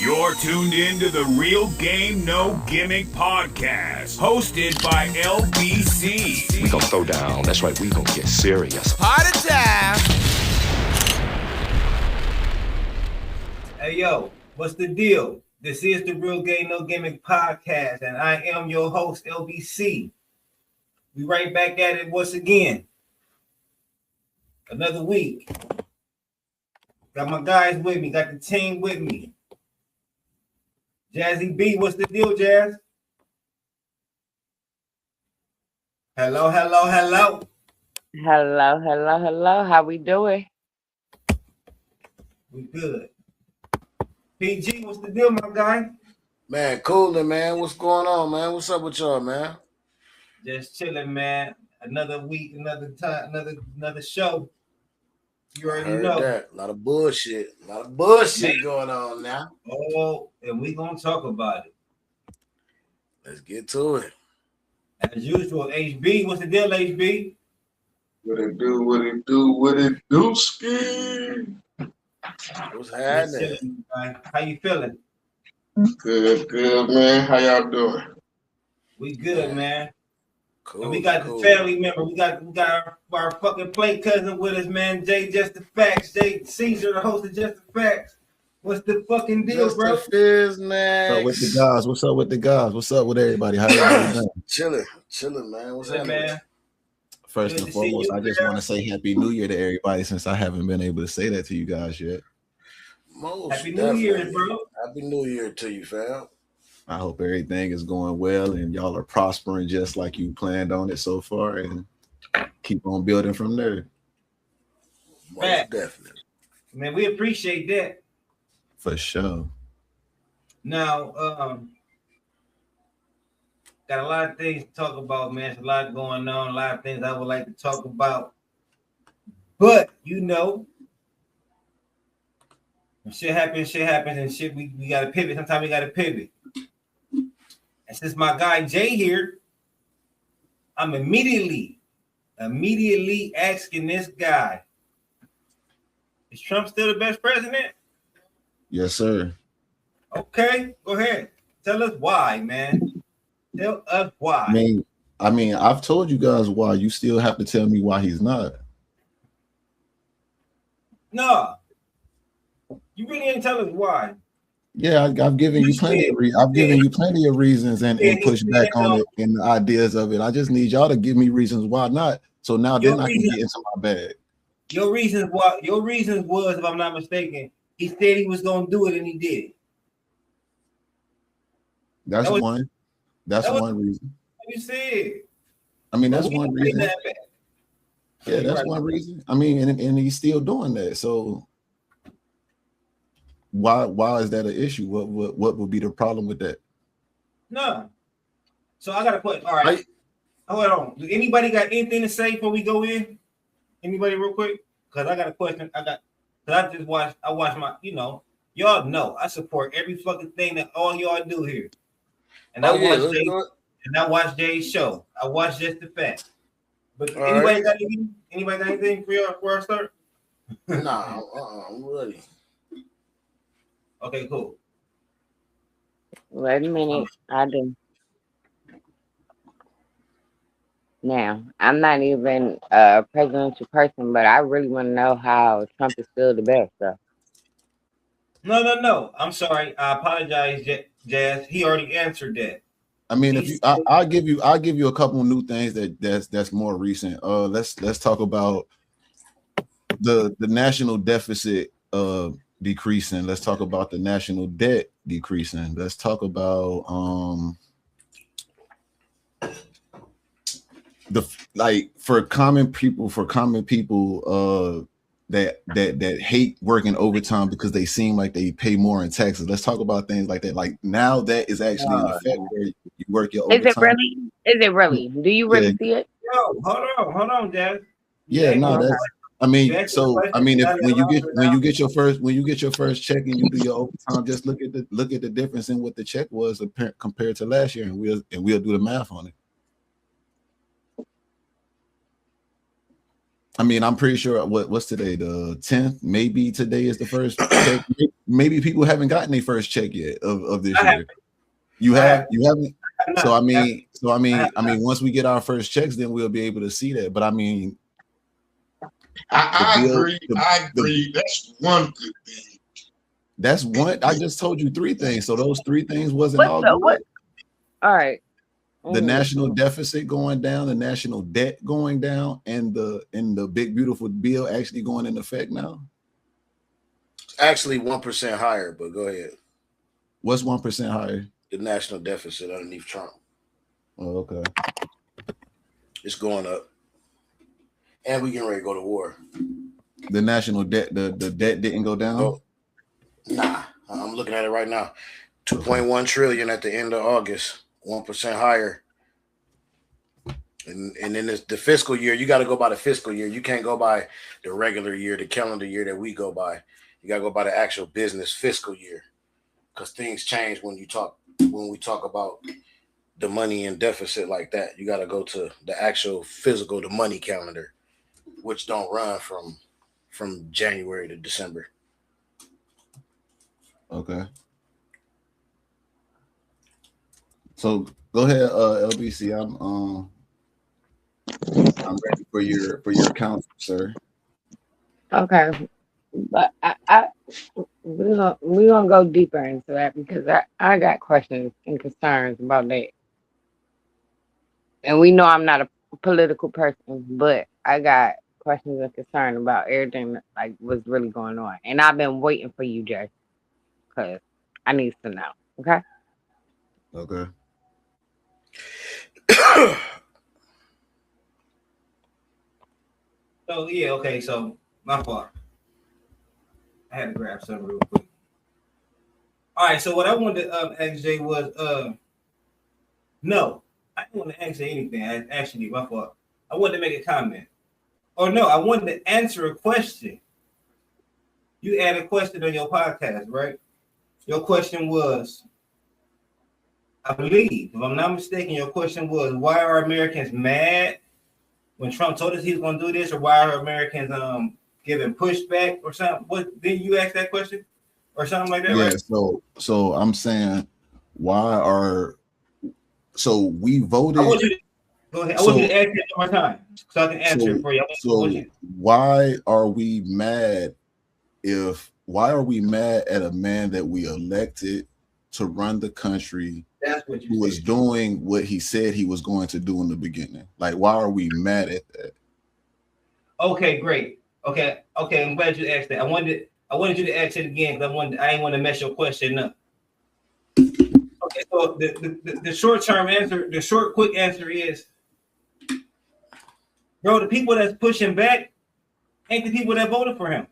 You're tuned in to the Real Game No Gimmick podcast, hosted by LBC. We gonna throw down. That's right, we gonna get serious. Party time! Hey yo, what's the deal? This is the Real Game No Gimmick podcast, and I am your host, LBC. We right back at it once again. Another week. Got my guys with me, got the team with me. Jazzy B, what's the deal, Jazz? Hello. Hello. How we doing? We good. PG, what's the deal, my guy? Man, cooling, man. What's going on, man? What's up with y'all, man? Just chilling, man. Another week, another time, another show. You already know. That. A lot of bullshit going on now. Oh, and we gonna talk about it. Let's get to it. As usual, HB, what's the deal, HB? What it do, ski? What's happening? How you feeling? Good, man. How y'all doing? We good, man. Cool. And we got the family member. We got our fucking play cousin with us, man. Jay Just the Facts. Jay Caesar, the host of Just the Facts. What's the fucking deal, Just bro? the fizz, man. What's up with the guys? What's up with the guys? What's up with everybody? How y'all doing? Chilling, man. What's Good, happening? man. First Good and to see foremost, you, I just man. want to say Happy New Year to everybody since I haven't been able to say that to you guys yet. Most Happy New Year, definitely. bro. Happy New Year to you, fam. I hope everything is going well and y'all are prospering just like you planned on it so far and keep on building from there. Most Facts. definitely. Man, we appreciate that. For sure. Now, got a lot of things to talk about, man. There's a lot going on, a lot of things I would like to talk about. But you know, when shit happens, and shit, we gotta pivot. Sometimes we gotta pivot. And since my guy Jay here, I'm immediately asking this guy, is Trump still the best president? Yes, sir. Okay, go ahead. Tell us why, man. Tell us why. I mean, I've told you guys why. You still have to tell me why he's not. No. You really ain't tell us why. Yeah, I've given you plenty of reasons and push back on it and the ideas of it. I just need y'all to give me reasons why not. So now then I can get into my bag. Your reasons was, if I'm not mistaken, he said he was gonna do it and he did it. That's one. That's that was one reason. What you said. I mean, that's one reason. Yeah, that's one reason. I mean, and he's still doing that. So why is that an issue? What would be the problem with that? No. So I got a question. All right. Hold on. Do anybody got anything to say before we go in? Anybody real quick? Because I got a question. I watched my, y'all know I support every fucking thing that all y'all do here. And I watched Jay's show. I watched Just the Facts. But anybody got anything for our start? Nah, I'm ready. Okay, cool. Wait a minute. I do. Now, I'm not even a presidential person, but I really want to know how Trump is still the best, though. No. I'm sorry. I apologize, Jazz. He already answered that. I mean, I'll give you a couple of new things that's more recent. Let's talk about the national deficit decreasing. Let's talk about the national debt decreasing. Let's talk about for common people that hate working overtime because they seem like they pay more in taxes. Let's talk about things like that. Like now that is actually in effect where you work your overtime. Is it really? Do you really see it? Yo, hold on, Jazz. Yeah, no, that's. I mean, so I mean, when you get your first check and you do your overtime, just look at the difference in what the check was compared to last year, and we'll do the math on it. I mean, I'm pretty sure what's today, the 10th. Maybe today is the first check. Maybe people haven't gotten their first check yet of this year. You haven't. So I mean, once we get our first checks, then we'll be able to see that. But I mean, I agree. That's one good thing. That's one. I just told you 3 things. So those 3 things wasn't all good. All right. The national deficit going down, the national debt going down, and the big beautiful bill actually going into effect now. Actually, 1% higher. But go ahead. What's 1% higher? The national deficit underneath Trump. Oh, okay. It's going up, and we getting ready to go to war. The national debt, the debt didn't go down. Oh, nah, I'm looking at it right now. 2.1 trillion at the end of August. 1% higher. And then the fiscal year, you got to go by the fiscal year. You can't go by the regular year, the calendar year that we go by. You got to go by the actual business fiscal year, because things change when we talk about the money in deficit like that. You got to go to the actual physical, the money calendar, which don't run from January to December. Okay. So go ahead, LBC. I'm ready for your counsel, sir. Okay, but we're gonna go deeper into that, because I got questions and concerns about that. And we know I'm not a political person, but I got questions and concerns about everything that like was really going on. And I've been waiting for you, Jay, because I need to know. Okay. Okay. So yeah, okay. So my fault. I had to grab something real quick. All right. So what I wanted to ask Jay was no, I didn't want to answer anything. Actually, my fault. I wanted to make a comment. Or no, I wanted to answer a question. You had a question on your podcast, right? Your question was, I believe, if I'm not mistaken, your question was, why are Americans mad when Trump told us he was going to do this, or why are Americans giving pushback or something? What did you ask that question or something like that? Yeah. Right? So I'm saying, we voted. I want you to go ahead. I want you to ask it one more time so I can answer it for you. Why are we mad at a man that we elected to run the country? That's what you who was doing what he said he was going to do in the beginning. Like, why are we mad at that? Okay, great. Okay, I'm glad you asked that. I wanted you to ask it again because I didn't want to mess your question up. Okay, so the short-term answer, the short, quick answer is, bro, the people that's pushing back ain't the people that voted for him.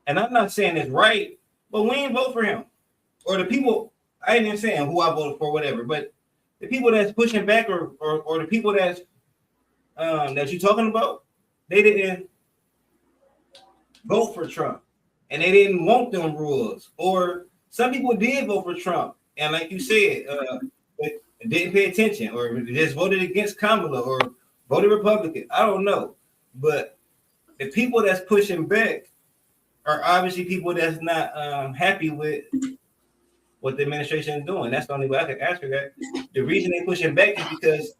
And I'm not saying it's right, but we ain't vote for him. Or the people, I ain't even saying who I voted for, whatever, but the people that's pushing back or the people that's that you're talking about, they didn't vote for Trump. And they didn't want them rules. Or some people did vote for Trump. And like you said, didn't pay attention or just voted against Kamala or voted Republican. I don't know. But the people that's pushing back are obviously people that's not happy with what the administration is doing. That's the only way I can answer that. The reason they're pushing back is because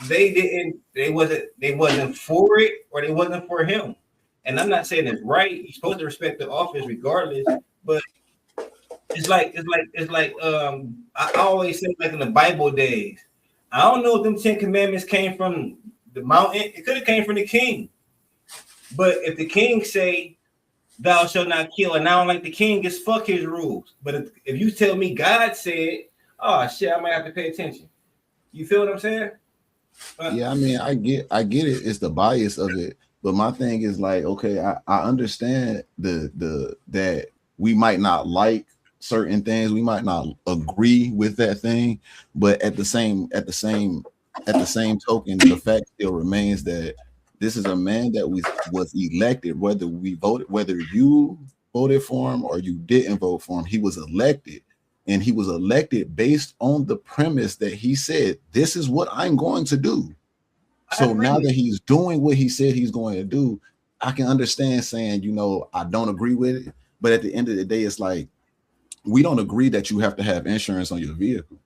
they wasn't for it or they wasn't for him. And I'm not saying it's right. You're supposed to respect the office regardless, but it's like I always say, like in the Bible days, I don't know if them 10 commandments came from the mountain. It could have came from the king. But if the king say, thou shalt not kill, and I don't like the king, just fuck his rules. But if you tell me God said, oh shit, I might have to pay attention. You feel what I'm saying? Yeah, I mean, I get it. It's the bias of it. But my thing is like, okay, I understand that we might not like certain things, we might not agree with that thing, but at the same token, the fact still remains that this is a man that was elected, whether you voted for him or you didn't vote for him, he was elected. And he was elected based on the premise that he said, this is what I'm going to do. So now that he's doing what he said he's going to do, I can understand saying, you know, I don't agree with it. But at the end of the day, it's like, we don't agree that you have to have insurance on your vehicle.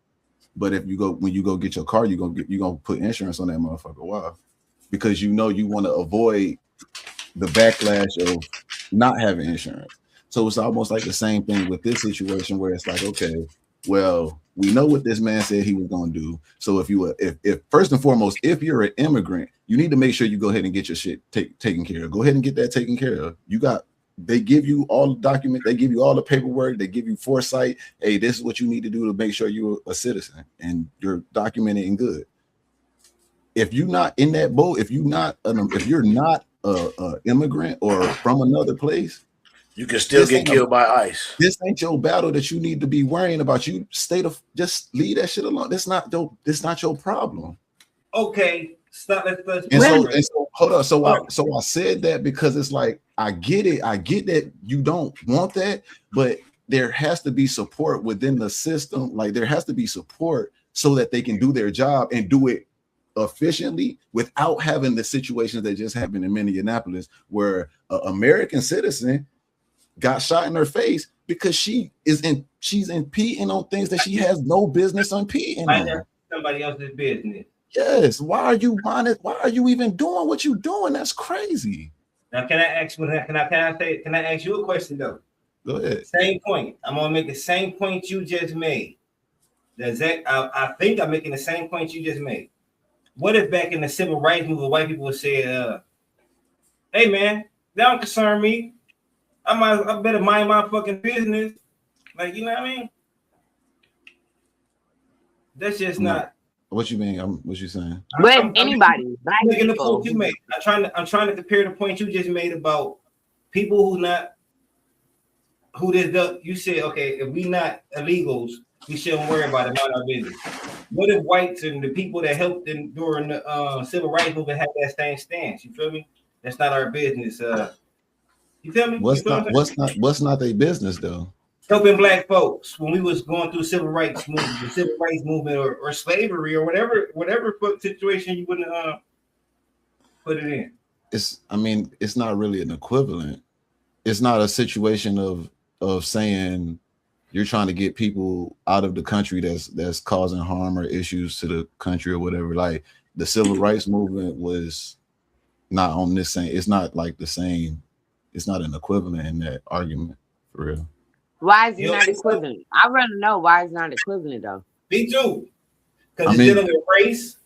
But if you go, when you go get your car, you're gonna put insurance on that motherfucker. Why? Because you know you want to avoid the backlash of not having insurance. So it's almost like the same thing with this situation where it's like, okay, well, we know what this man said he was going to do. So if first and foremost, if you're an immigrant, you need to make sure you go ahead and get your shit taken care of. Go ahead and get that taken care of. They give you all the documents, they give you all the paperwork, they give you foresight. Hey, this is what you need to do to make sure you're a citizen and you're documented and good. If you're not in that boat, if you're not an immigrant or from another place, you can still get killed by ICE. This ain't your battle that you need to be worrying about. You just leave that shit alone. That's not your problem. Okay, stop. Let's so hold on. So I said that because it's like, I get it. I get that you don't want that, but there has to be support within the system. Like there has to be support so that they can do their job and do it efficiently without having the situations that just happened in Minneapolis, where an American citizen got shot in her face because she's impeding on things that she has no business impeding on. Somebody else's business. Yes. Why are you honest? Why are you even doing what you're doing? That's crazy. Now, can I ask you a question though? Go ahead. Same point. I'm gonna make the same point you just made. I think I'm making the same point you just made. What if back in the civil rights movement, white people would say, "Hey man, that don't concern me. I better mind my fucking business." Like, you know what I mean? That's just not. What you mean? What you saying? Anybody, black making people. The point you made. I'm trying to compare the point you just made about people you said, okay, if we not illegals, we shouldn't worry about it, mind our business. What if whites and the people that helped them during the civil rights movement have that same stance? You feel me? That's not our business. You feel me? What's not their business though? Helping black folks when we was going through civil rights movement, or slavery or whatever situation you wouldn't put it in. It's not really an equivalent. It's not a situation of saying you're trying to get people out of the country that's causing harm or issues to the country or whatever. Like the civil rights movement was not on this same. It's not like the same. It's not an equivalent in that argument for real. Why is it not equivalent? I want to know why it's not equivalent though. Me too. Because it's dealing with race.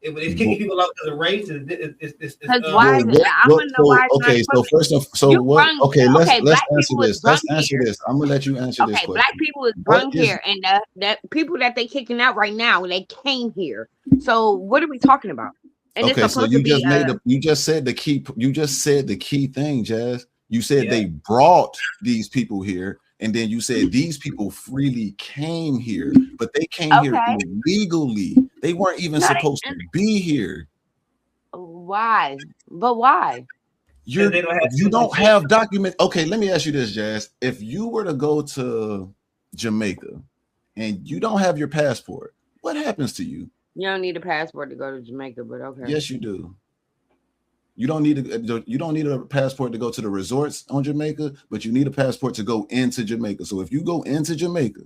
It's kicking people out because of race. Why? I want to know why. Okay, so first of what? Okay, let's answer this. Let's answer this. I'm gonna let you answer this. Okay, black people is brung here, and the people that they kicking out right now, they came here. So what are we talking about? And okay, so you just said the key thing, Jazz. You said they brought these people here, and then you said these people freely came here, but they came here illegally. They weren't even supposed to be here. Why? But why? You don't have documents. Okay, let me ask you this, Jazz. If you were to go to Jamaica and you don't have your passport, what happens to you? You don't need a passport to go to Jamaica, but okay. Yes, you do. You don't need a passport to go to the resorts on Jamaica, but you need a passport to go into Jamaica. So if you go into Jamaica,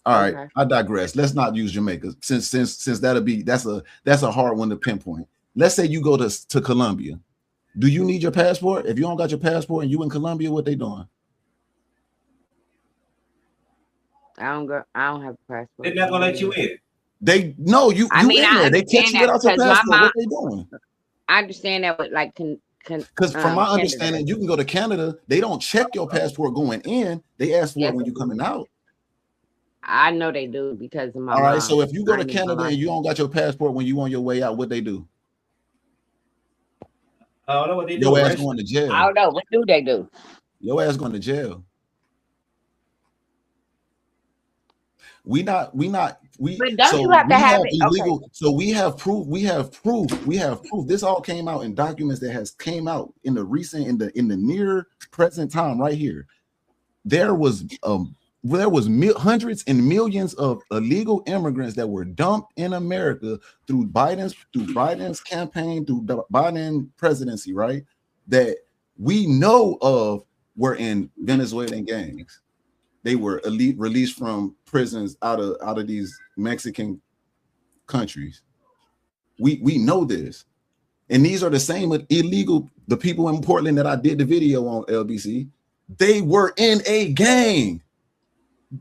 all right, I digress. Let's not use Jamaica since that's a hard one to pinpoint. Let's say you go to Colombia. Do you need your passport? If you don't got your passport and you in Colombia, what they doing? I don't have a passport. They're not gonna let you in. They know you. I mean, in there. They catch you without your passport. What they doing? I understand that, but like, because from my understanding, you can go to Canada. They don't check your passport going in. They ask for it when you're coming out. I know they do because of my. All right, so if you go to Canada and you don't got your passport when you on your way out, what they do? I don't know what they do. Your ass going to jail. I don't know. What do they do? Your ass going to jail. But don't you have to have it? Illegal, okay. So we have proof. We have proof. This all came out in documents that has came out in the recent, in the near present time right here. There was there was hundreds and millions of illegal immigrants that were dumped in America through Biden's campaign, through the Biden presidency, right? That we know of were in Venezuelan gangs. They were released from prisons out of these Mexican countries. We know this. And these are the same illegal, the people in Portland that I did the video on, LBC, they were in a gang.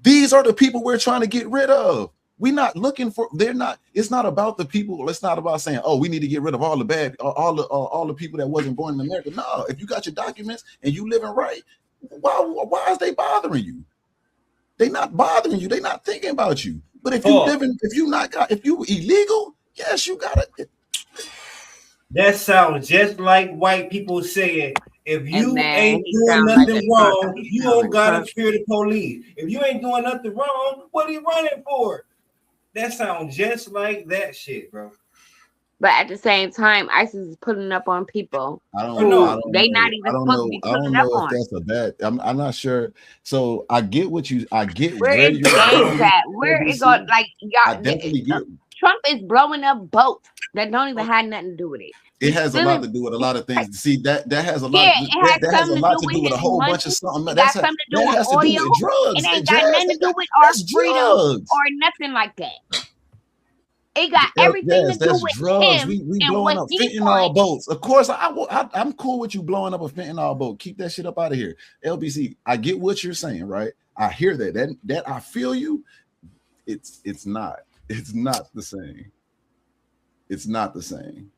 These are the people we're trying to get rid of. We're not looking for, it's not about the people. It's not about saying, oh, we need to get rid of all the people that wasn't born in America. No, if you got your documents and you living right, why is they bothering you? They not bothering you. They not thinking about you. But if you if you illegal, yes, you gotta. That sounds just like white people saying, if you ain't doing nothing wrong, you don't gotta fear the police. If you ain't doing nothing wrong, what are you running for? That sounds just like that shit, bro. But at the same time, ISIS is pulling up on people. I don't know. That's a bad. I'm not sure. So I get what you. I get where you're at. Where it goes, like y'all. Definitely get. Trump is blowing up boats that don't even have nothing to do with it. It has a lot to do with a lot of things. See, that has a lot. That has a lot to do with a whole bunch of something. That has something to do with drugs. It ain't got nothing to do with our freedom or nothing like that. It got everything to do with drugs. We blowing up fentanyl boats. Of course, I'm cool with you blowing up a fentanyl boat. Keep that shit up out of here. LBC, I get what you're saying, right? I hear that. That I feel you. It's not the same. It's not the same.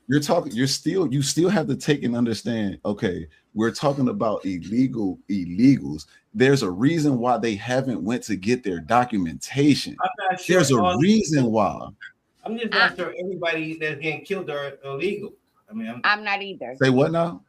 You still have to take and understand, okay, we're talking about illegals. There's a reason why they haven't went to get their documentation. Sure there's a reason why. I'm just not sure everybody that's getting killed are illegal. I mean, I'm not either. Say what now?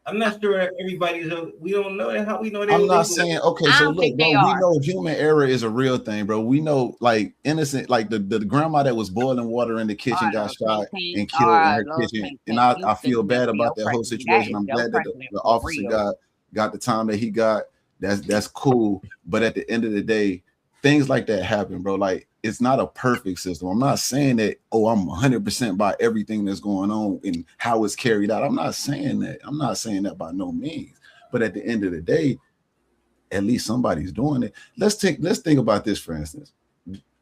I'm not sure everybody's. We don't know that. How we know they're I'm not saying okay. So look, bro, we know human error is a real thing, bro. We know like innocent, like the grandma that was boiling water in the kitchen got shot and killed in her kitchen, and I feel bad about that whole situation. I'm glad that the officer got the time that he got. That's cool, but at the end of the day, things like that happen, bro. Like it's not a perfect system. I'm not saying that, oh, I'm 100% by everything that's going on and how it's carried out. I'm not saying that. I'm not saying that by no means. But at the end of the day, at least somebody's doing it. Let's think about this, for instance.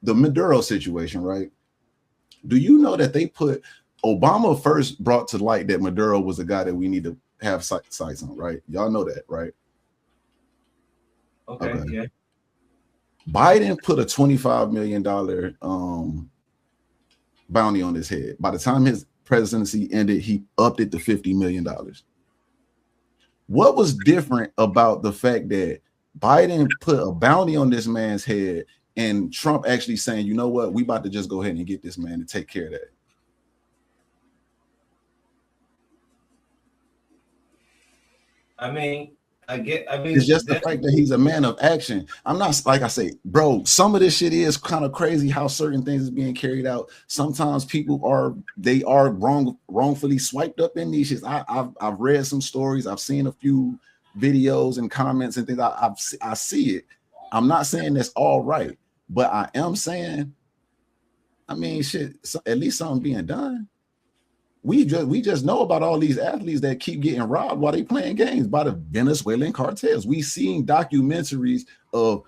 The Maduro situation, right? Do you know that they put Obama first brought to light that Maduro was a guy that we need to have sights on, right? Y'all know that, right? Okay. Yeah. Biden put a $25 million bounty on his head. By the time his presidency ended, he upped it to $50 million. What was different about the fact that Biden put a bounty on this man's head and Trump actually saying, you know what, we about to just go ahead and get this man to take care of that? I mean, it's just the fact that he's a man of action. I'm not, like I say, bro, some of this shit is kind of crazy how certain things is being carried out. Sometimes people are wrongfully swiped up in these shits. I've read some stories. I've seen a few videos and comments and things. I see it. I'm not saying that's all right, but I am saying, I mean, shit, at least something being done. We just know about all these athletes that keep getting robbed while they playing games by the Venezuelan cartels. We seen documentaries of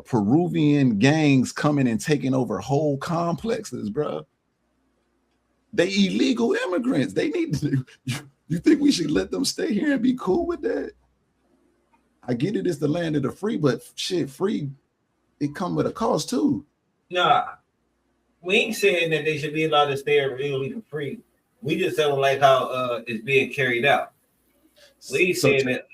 Peruvian gangs coming and taking over whole complexes, bro. They illegal immigrants. They need to. You think we should let them stay here and be cool with that? I get it's the land of the free, but shit, free, it come with a cost too. Nah, we ain't saying that they should be allowed to stay illegally for free. We just don't like how it's being carried out. We ain't saying that.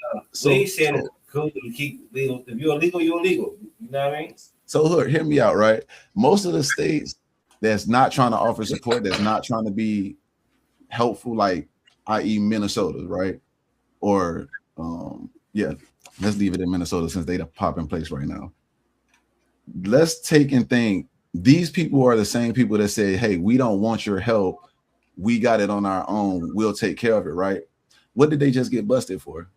We ain't saying it's cool to keep legal. If you're illegal, you're illegal. You know what I mean? So look, hear me out, right? Most of the states that's not trying to offer support, that's not trying to be helpful, like i.e. Minnesota, right? Or yeah, let's leave it in Minnesota since they pop in place right now. Let's take and think. These people are the same people that say, hey, we don't want your help. We got it on our own. We'll take care of it, right? What did they just get busted for?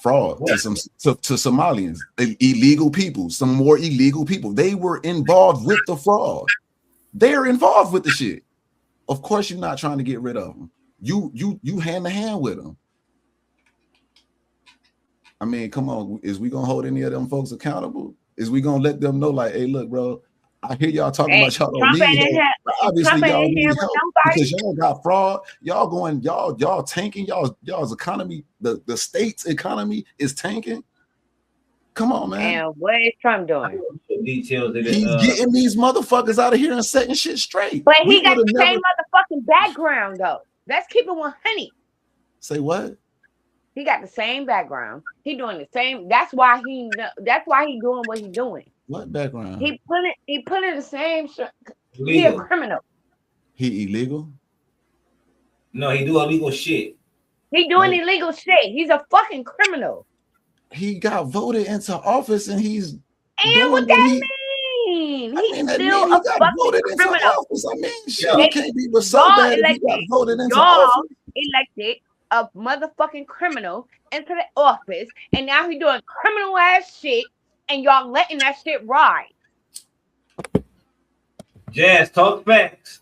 fraud to Somalians, illegal people, some more illegal people. They were involved with the fraud. They're involved with the shit. Of course, you're not trying to get rid of them. You hand to hand with them. I mean, come on. Is we gonna hold any of them folks accountable? Is we gonna let them know, like, hey, look, bro, I hear y'all talking about y'all don't need help. Obviously, y'all need help because y'all got fraud. Y'all tanking. Y'all's economy, the state's economy is tanking. Come on, man. And what is Trump doing? Details. He's getting these motherfuckers out of here and setting shit straight. But he got the same motherfucking background, though. Let's keep it 100. Say what? He got the same background. He doing the same. That's why he doing what he doing. What background? He put in the same. He a criminal. He illegal? No, he do illegal shit. He doing illegal shit. He's a fucking criminal. He got voted into office and he's and what that mean? He's still a fucking criminal. Office. I mean, shit, can't be so bad if he got voted into office. Elected a motherfucking criminal into the office, and now he doing criminal ass shit, and y'all letting that shit ride. Jazz, talk facts.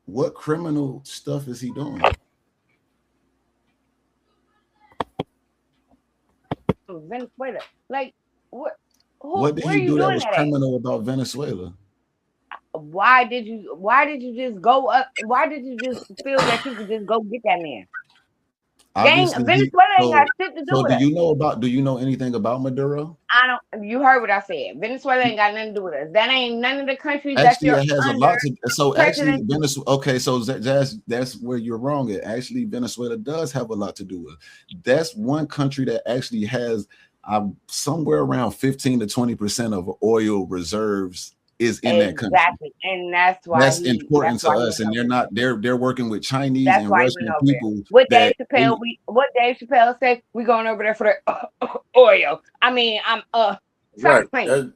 What criminal stuff is he doing? Venezuela, like what? What did he do that was criminal about Venezuela? Why did you just go up? Why did you just feel that you could just go get that man? Venezuela ain't got shit to do with it. Do you know anything about Maduro? I don't. You heard what I said. Venezuela ain't got nothing to do with us. That ain't none of the countries actually, that you're has under. A lot to. So actually, Venezuela. Okay, so that's where you're wrong. Actually, Venezuela does have a lot to do with it. That's one country that actually has somewhere around 15 to 20% of oil reserves is in that country. Exactly, and that's why important to us. And they're working with Chinese and Russian people. What Dave Chappelle said, we going over there for the oil. I mean, right. I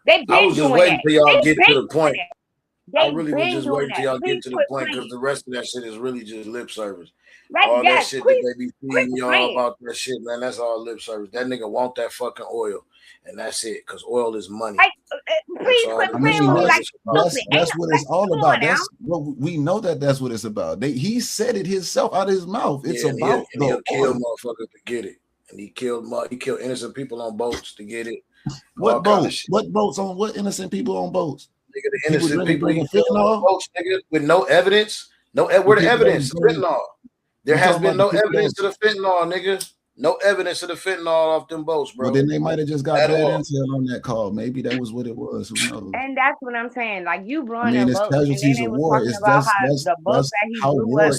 was just waiting for y'all to get to the point. I really was just waiting till y'all get to the point because the rest of that shit is really just lip service. All that shit that they be feeding y'all about that shit, man, that's all lip service. That nigga want that fucking oil, and that's it, because oil is money. That's what it's all about. That's what we know that's what it's about. He said it himself out of his mouth. It's about he'll kill motherfuckers to get it, and he killed innocent people on boats to get it. What boats? What boats on what innocent people on boats? Nigga, the innocent people on boats, nigga, with no evidence. Where the evidence? Fentanyl. There has been no evidence to the fentanyl, nigga. No evidence of the fentanyl off them boats, bro. Well, then they might have just got bad intel on that call. Maybe that was what it was. Who knows? And that's what I'm saying. Like you blowing it's casualties of war. That's how war is.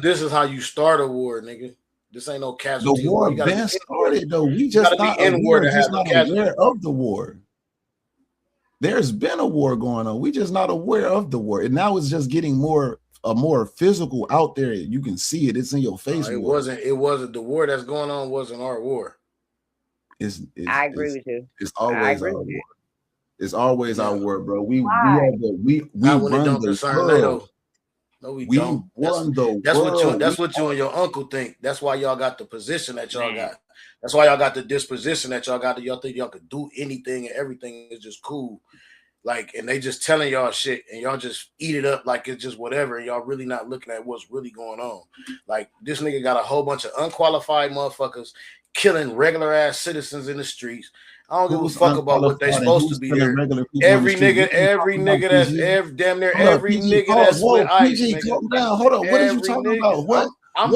This is how you start a war, nigga. This ain't no casualty. The war been started though. We just not aware of the war. There's been a war going on. We just not aware of the war, and now it's just getting more physical out there. You can see it. It's in your face. It wasn't the war that's going on. Wasn't our war. I agree with you. It's always our war. It's always our war, bro. We run the world. No, we don't. That's what you and your uncle think. That's why y'all got the position that y'all got. That's why y'all got the disposition that y'all got. Y'all think y'all could do anything and everything is just cool. Like, and they just telling y'all shit and y'all just eat it up like it's just whatever. And y'all really not looking at what's really going on. Like, this nigga got a whole bunch of unqualified motherfuckers killing regular ass citizens in the streets. I don't give a fuck about what they supposed to be there. Every nigga that's damn near every nigga that's with ICE. Calm down. Hold on. What are you talking about? What? I'm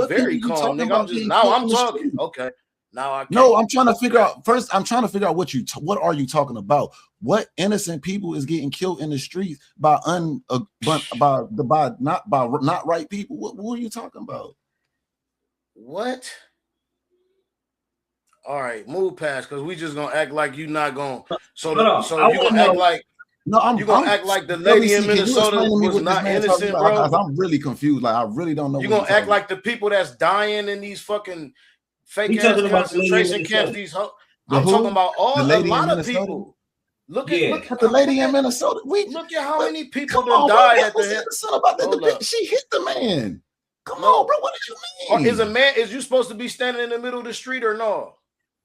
very calm, nigga. I'm talking. Okay. Now I no, I'm trying to figure out what are you talking about? What innocent people is getting killed in the streets by not right people? What are you talking about? What? All right, move past because we just gonna act like you not gonna. So you gonna act like you gonna act like the lady in Minnesota was not innocent, bro? I'm really confused. Like I really don't know. You gonna act like the people that's dying in these fucking fake ass concentration camps? I'm talking about a lot of people. Look at the lady in Minnesota. Look at how many people that died at the end. She hit the man. Come on, bro. What did you mean? Is you supposed to be standing in the middle of the street or no?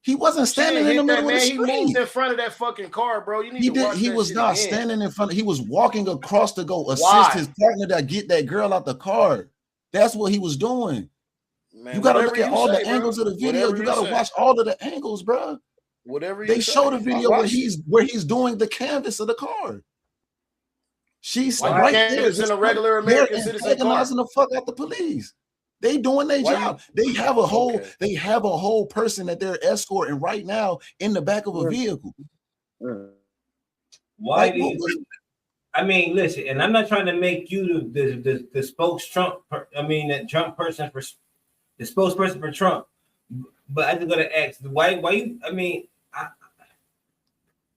He wasn't standing in the middle of the street. He moved in front of that fucking car, bro. You need to watch He that was shit not again. standing in front. He was walking across to go assist his partner to get that girl out the car. That's what he was doing. Man, you got to look at all the angles of the video. You got to watch all of the angles, bro. They show the video where he's doing the canvas of the car. She's right there. It's in a regular American citizen car. Organizing the fuck out the police. They doing their job. They have a whole person that they're escorting right now in the back of a vehicle. Why do you? I mean, listen, and I'm not trying to make you the Trump person for the spokesperson for Trump, but I just gotta ask, why you? I mean,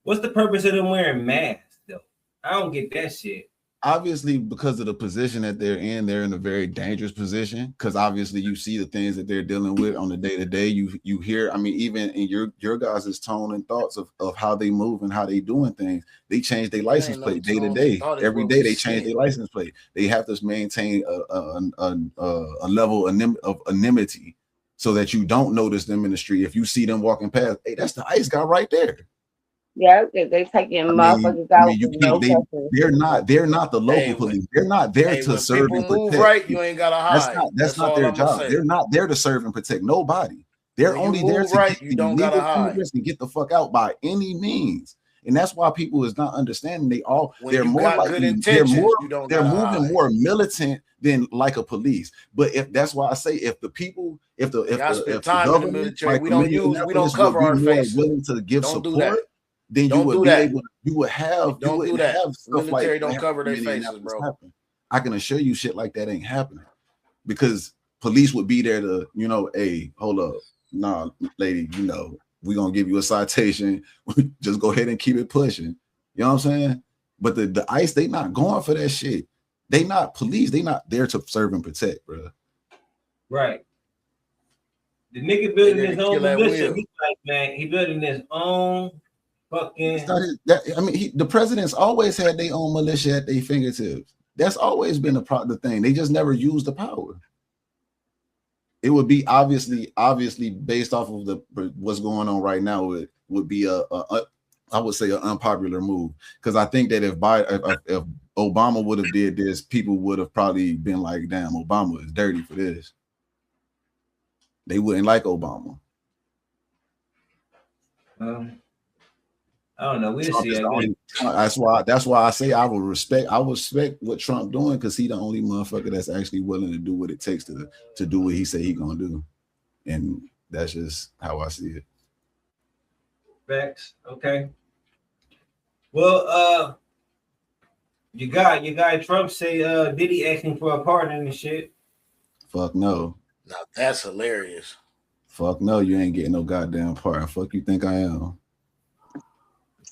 what's the purpose of them wearing masks though? I don't get that shit. Obviously, because of the position that they're in a very dangerous position. Because obviously, you see the things that they're dealing with on the day to day. You hear, I mean, even in your guys' tone and thoughts of how they move and how they doing things, they change their license plate day to day. Every day they change their license plate. They have to maintain a level of anonymity so that you don't notice them in the street. If you see them walking past, hey, that's the ICE guy right there. Yeah, they taking motherfuckers out. They're not the local police. They're not there to serve and protect. Right, you ain't gotta hide. That's not their job. They're not there to serve and protect nobody. They're only there to get the illegal immigrants and get the fuck out by any means. And that's why people is not understanding. They're moving more militant than like a police. But that's why I say if the government, we don't cover our faces, willing to give support. Then you would have stuff like don't cover their faces, bro. Happen. I can assure you shit like that ain't happening because police would be there to, hey, hold up. Nah, lady, we're gonna give you a citation. Just go ahead and keep it pushing. You know what I'm saying? But the ICE, they not going for that shit. They not police, they not there to serve and protect, bro. Right. The nigga building his own militia. He's like, man, he building his own fucking. The presidents always had their own militia at their fingertips. That's always been the thing. They just never used the power. It would be obviously based off of what's going on right now. It would be I would say an unpopular move because I think that if Obama would have did this, people would have probably been like, "Damn, Obama is dirty for this." They wouldn't like Obama. I don't know. We'll see. That's why I say I will respect what Trump doing because he the only motherfucker that's actually willing to do what it takes to do what he say he gonna do, and that's just how I see it. Facts. Okay. Well, you got Trump say Diddy asking for a pardon and shit. Fuck no. Now that's hilarious. Fuck no, you ain't getting no goddamn pardon. Fuck you think I am.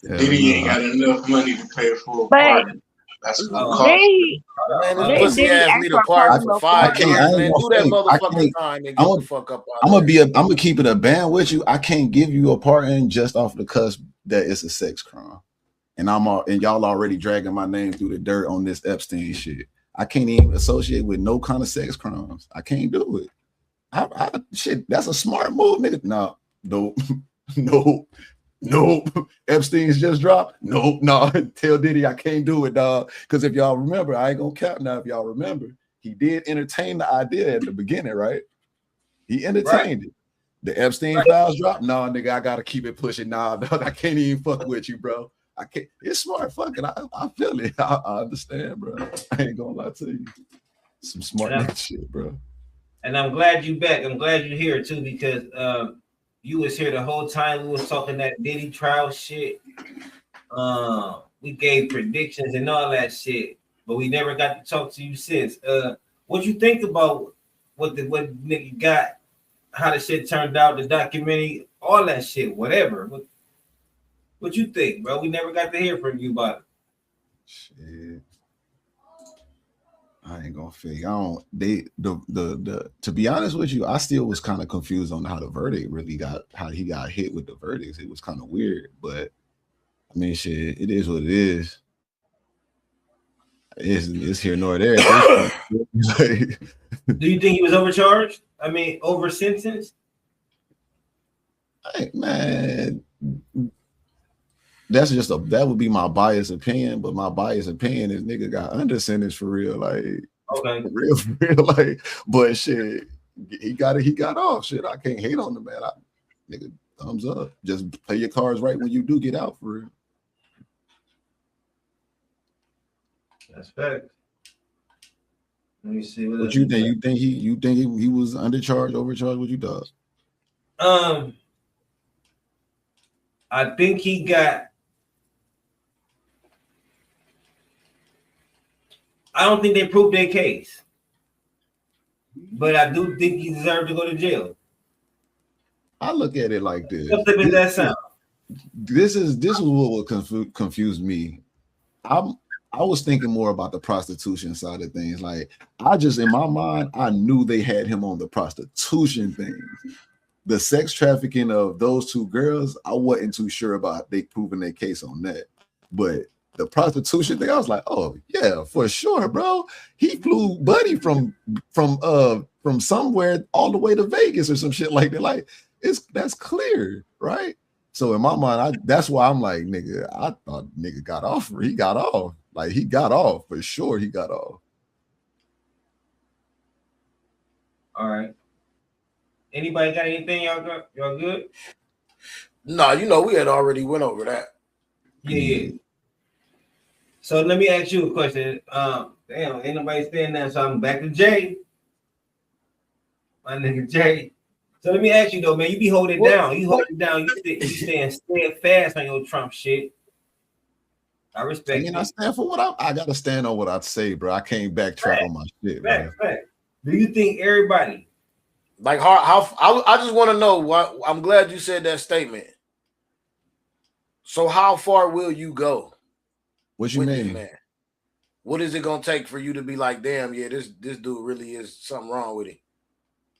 Diddy ain't got enough money to pay for a pardon. That's what cost. Man, this pussy ass need a pardon for 5 years. Man, do that motherfucking time and get the fuck up. I'm gonna keep it a band with you. I can't give you a pardon just off the cusp that it's a sex crime, and y'all already dragging my name through the dirt on this Epstein shit. I can't even associate with no kind of sex crimes. I can't do it. Shit, that's a smart move, nigga. No, Epstein's just dropped. No, tell Diddy I can't do it, dog. Because if y'all remember, I ain't gonna cap now. If y'all remember, he did entertain the idea at the beginning, right? He entertained it. The Epstein files dropped. No, nigga, I gotta keep it pushing. Nah, dog, I can't even fuck with you, bro. I can't. It's smart fucking. I feel it. I understand, bro. I ain't gonna lie to you. Some smart nigga shit, bro. And I'm glad you back. I'm glad you're here too because you was here the whole time we was talking that Diddy trial shit. We gave predictions and all that shit, but we never got to talk to you since. What you think about what nigga got, how the shit turned out, the documentary, all that shit, whatever. What you think, bro? We never got to hear from you about it. Shit. I ain't gonna fake. To be honest with you, I still was kind of confused on how the verdict how he got hit with the verdicts. It was kind of weird, but I mean, shit, it is what it is. It's here nor there. Like, do you think he was overcharged? I mean, over sentenced? hey, man, that would be my biased opinion, but my biased opinion is nigga got under sentence for real, like Okay, for real, like. But shit, he got off. Shit, I can't hate on the man. Nigga, thumbs up. Just play your cards right when you do get out for real. that's fact. Let me see What you think? You think he was undercharged, overcharged? What you thought? I think he got. I don't think they proved their case, but I do think he deserved to go to jail. I look at it like this. This is what would confuse me. I was thinking more about the prostitution side of things. Like, I just, in my mind, I knew they had him on the prostitution thing. The sex trafficking of those two girls, I wasn't too sure about they proving their case on that. But the prostitution thing, I was like, oh yeah, for sure, bro. He flew Buddy from somewhere all the way to Vegas or some shit like that. Like, that's clear, right? So in my mind, that's why I'm like, nigga, I thought nigga got off. He got off. Like, he got off for sure. He got off. All right. Anybody got anything? Y'all good? No, we had already went over that. Yeah. So let me ask you a question. Damn, ain't nobody staying there, so I'm back to Jay. My nigga Jay. So let me ask you though, man. You be holding it down. You hold it down. You staying steadfast on your Trump shit. I respect. I stand for what I gotta stand on what I say, bro. I can't backtrack on my shit, bro. Do you think everybody? Like, how I just want to know what. I'm glad you said that statement. So how far will you go? What you mean? Man? What is it gonna take for you to be like, damn, yeah, this dude really is something wrong with him?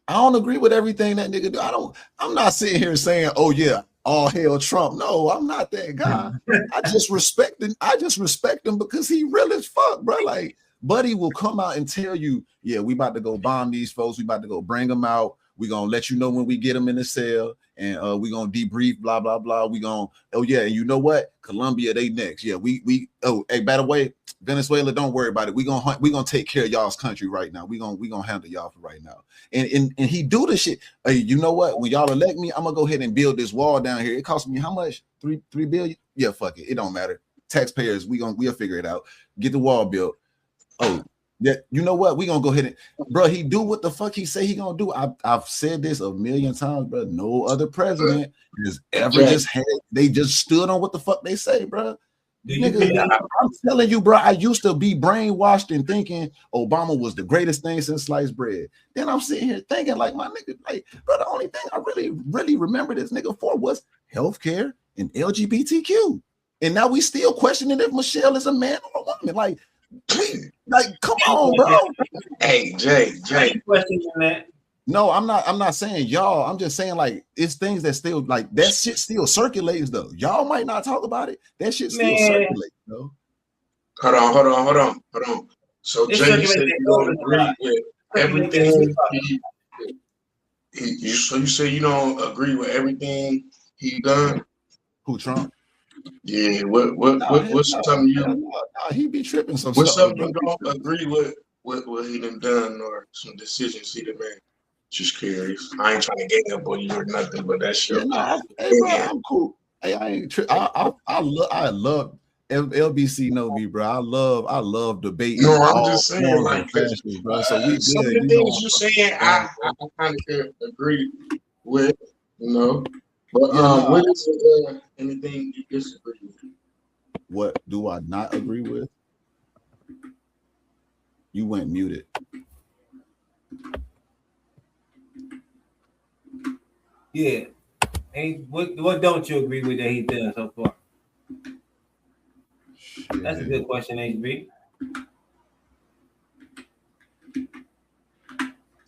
I don't agree with everything that nigga do. I'm not sitting here saying, oh yeah, all hail Trump. No, I'm not that guy. I just respect him because he real as fuck, bro. Like, Buddy will come out and tell you, yeah, we about to go bomb these folks. We about to go bring them out. We gonna let you know when we get them in the cell, and we gonna debrief, blah blah blah. We gonna, oh yeah, and you know what? Colombia, they next. Yeah, we. Oh, hey, by the way, Venezuela, don't worry about it. We gonna take care of y'all's country right now. We gonna handle y'all for right now. And he do the shit. Hey, you know what? When y'all elect me, I'm gonna go ahead and build this wall down here. It cost me how much? $3 billion? Yeah, fuck it. It don't matter. Taxpayers, we'll figure it out. Get the wall built. Oh, yeah, you know what? We gonna go ahead and, bro, he do what the fuck he say he gonna do. I've said this a million times, bro. No other president has ever they just stood on what the fuck they say, bro. Nigga, I'm telling you, bro, I used to be brainwashed and thinking Obama was the greatest thing since sliced bread. Then I'm sitting here thinking, like, my nigga, like, bro, the only thing I really remember this nigga for was healthcare and LGBTQ. And now we still questioning if Michelle is a man or a woman. Like, come on, bro. Hey, Jay. Question on that. No, I'm not saying y'all. I'm just saying, like, it's things that still, like, that shit still circulates though. Y'all might not talk about it. That shit still circulates though. Hold on. So Jay, you said you don't agree with everything so you say you don't agree with everything he done? Who, Trump? Yeah, what's something you he be tripping some what's stuff, something you don't agree with what he done or some decisions he done made? Just curious. I ain't trying to get up on you or nothing, but that's your bro, I'm cool. Hey, I ain't I love LBC know me, bro. I love debating. No, I'm just saying, like, fashions, bro. So we some of the things you're saying, I kind of agree with, you know. But what is anything you disagree with? What do I not agree with? You went muted. Yeah. What don't you agree with that he's done so far? Shit. That's a good question, HB.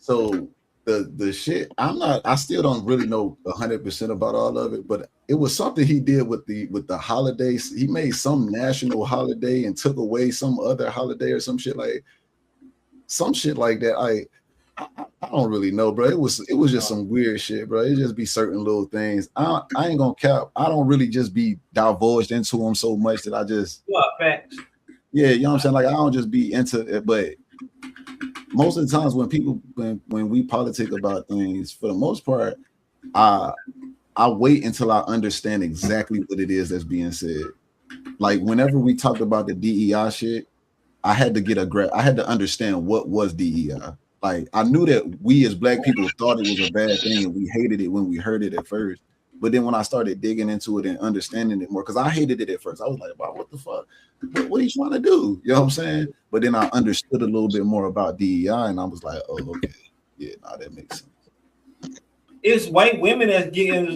So the shit. I still don't really know 100% about all of it, but it was something he did with the holidays. He made some national holiday and took away some other holiday or some shit like that. I don't really know, bro. It was just some weird shit, bro. It just be certain little things. I ain't gonna cap. I don't really just be divulged into them so much that I just facts. Yeah, you know what I'm saying? Like I don't just be into it, but most of the times when we politic about things, for the most part, I wait until I understand exactly what it is that's being said. Like whenever we talked about the DEI shit, I had to understand what was DEI. Like I knew that we as black people thought it was a bad thing and we hated it when we heard it at first. But then when I started digging into it and understanding it more, because I hated it at first, I was like, wow, what the fuck? What are you trying to do? You know what I'm saying? But then I understood a little bit more about DEI and I was like, oh, okay. Yeah, nah, that makes sense. It's white women that's getting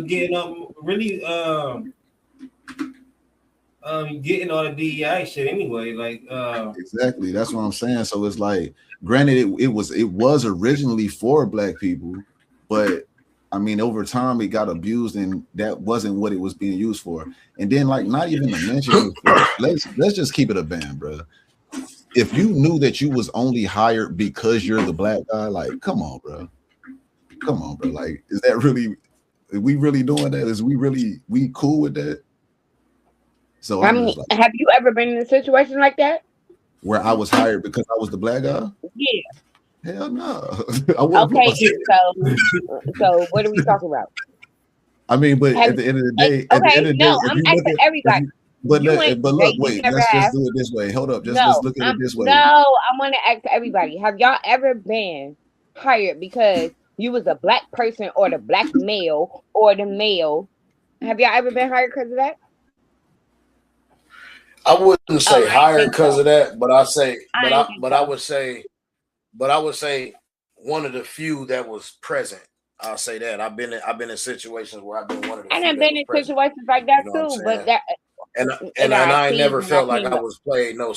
really getting all the DEI shit anyway. Like exactly, that's what I'm saying. So it's like, granted, it was originally for black people, but I mean, over time it got abused, and that wasn't what it was being used for. And then, like, not even to mention, let's just keep it a band, bro. If you knew that you was only hired because you're the black guy, like, come on, bro. Like, is that really? Are we really doing that? Is we cool with that? So have you ever been in a situation like that where I was hired because I was the black guy? Yeah. Hell no. Okay, so what are we talking about? I mean, but at the end of the day, I'm asking everybody. But look, wait, let's just do it this way. Hold up, let's look at it this way. No, I want to ask everybody: have y'all ever been hired because you was a black person or the black male or the male? Have y'all ever been hired because of that? I wouldn't say hired because of that, but I would say one of the few that was present. I'll say that I've been in situations where I've been one of the. And I've been in situations like that too, but that. And I never felt like I was played no.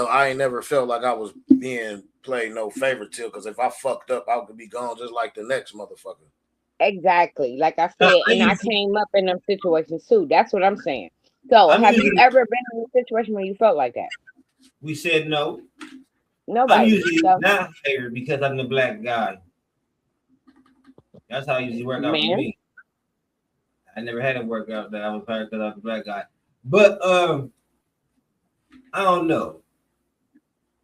I ain't never felt like I was being played no favor till, because if I fucked up, I could be gone just like the next motherfucker. Exactly, like I said, and I came up in them situations too. That's what I'm saying. So, have you ever been in a situation where you felt like that? We said no. Nobody. I'm usually not hired because I'm the black guy. That's how it usually work out for me. I never had it work out that I was hired because I was the black guy. But I don't know.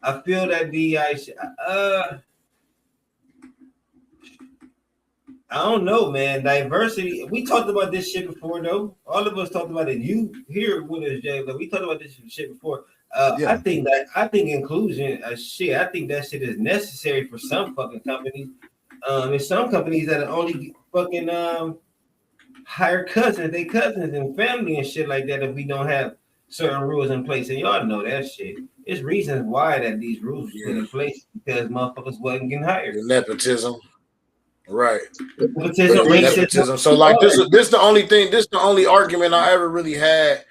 I feel that DEI shit. I don't know, man. Diversity. We talked about this shit before, though. All of us talked about it. You here with us, Jay? But we talked about this shit before. I think inclusion. Shit. I think that shit is necessary for some fucking companies. There's some companies that are only fucking hire cousins and family and shit like that if we don't have certain rules in place. And y'all know that shit. There's reasons why that these rules were put in place because motherfuckers wasn't getting hired. Nepotism. Right. Nepotism. So like this the only thing, this the only argument I ever really had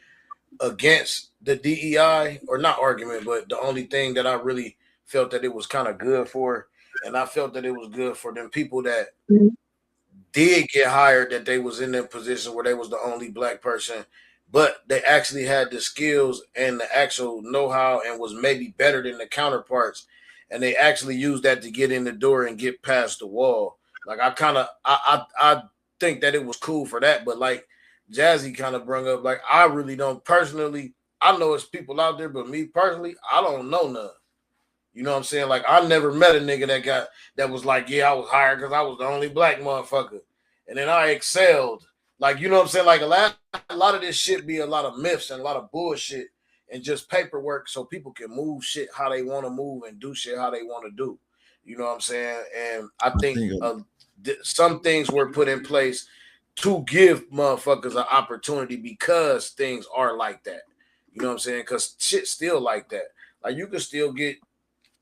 against the DEI, or not argument, but the only thing that I really felt that it was kind of good for, and I felt that it was good for them people that did get hired, that they was in their position where they was the only black person, but they actually had the skills and the actual know-how and was maybe better than the counterparts, and they actually used that to get in the door and get past the wall. Like I think that it was cool for that, but like Jazzy kind of brought up, like I really don't personally. I know it's people out there, but me personally, I don't know none. You know what I'm saying? Like I never met a nigga that was like, yeah, I was hired because I was the only black motherfucker, and then I excelled. Like, you know what I'm saying? Like a lot of this shit be a lot of myths and a lot of bullshit and just paperwork so people can move shit how they want to move and do shit how they want to do. You know what I'm saying? And I think some things were put in place to give motherfuckers an opportunity because things are like that. You know what I'm saying? Because shit's still like that. Like you can still get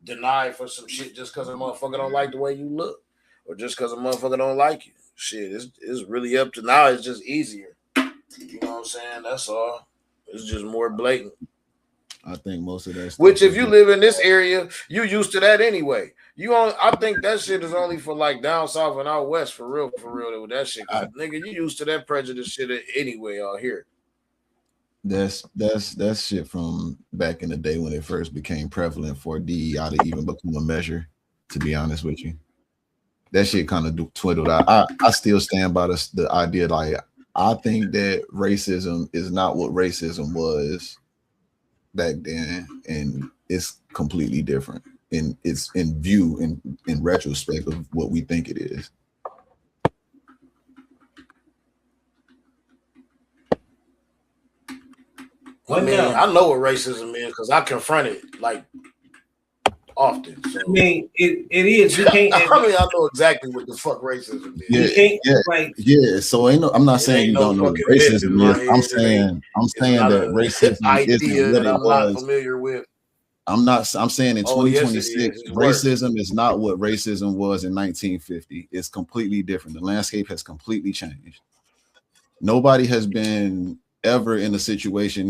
denied for some shit just because a motherfucker don't like the way you look, or just because a motherfucker don't like you. Shit, it's really up to now. It's just easier. You know what I'm saying? That's all. It's just more blatant. I think most of that stuff. Which, if you live in this area, you used to that anyway. I think that shit is only for like down south and out west for real with that shit. Nigga, you used to that prejudice shit anyway out here. That's shit from back in the day when it first became prevalent for DEI to even become a measure. To be honest with you, that shit kind of twiddled out. I still stand by the idea. Like, I think that racism is not what racism was back then, and it's completely different. And it's in retrospect of what we think it is. I mean, I know what racism is because I confront it like often. So. I mean, it is. You can't. I mean, I know exactly what the fuck racism is. Yeah. So I'm not saying you don't know what racism is. I'm saying that racism isn't what it was. I'm not familiar with. I'm saying in 2026, racism is not what racism was in 1950. It's completely different. The landscape has completely changed. Nobody has been ever in a situation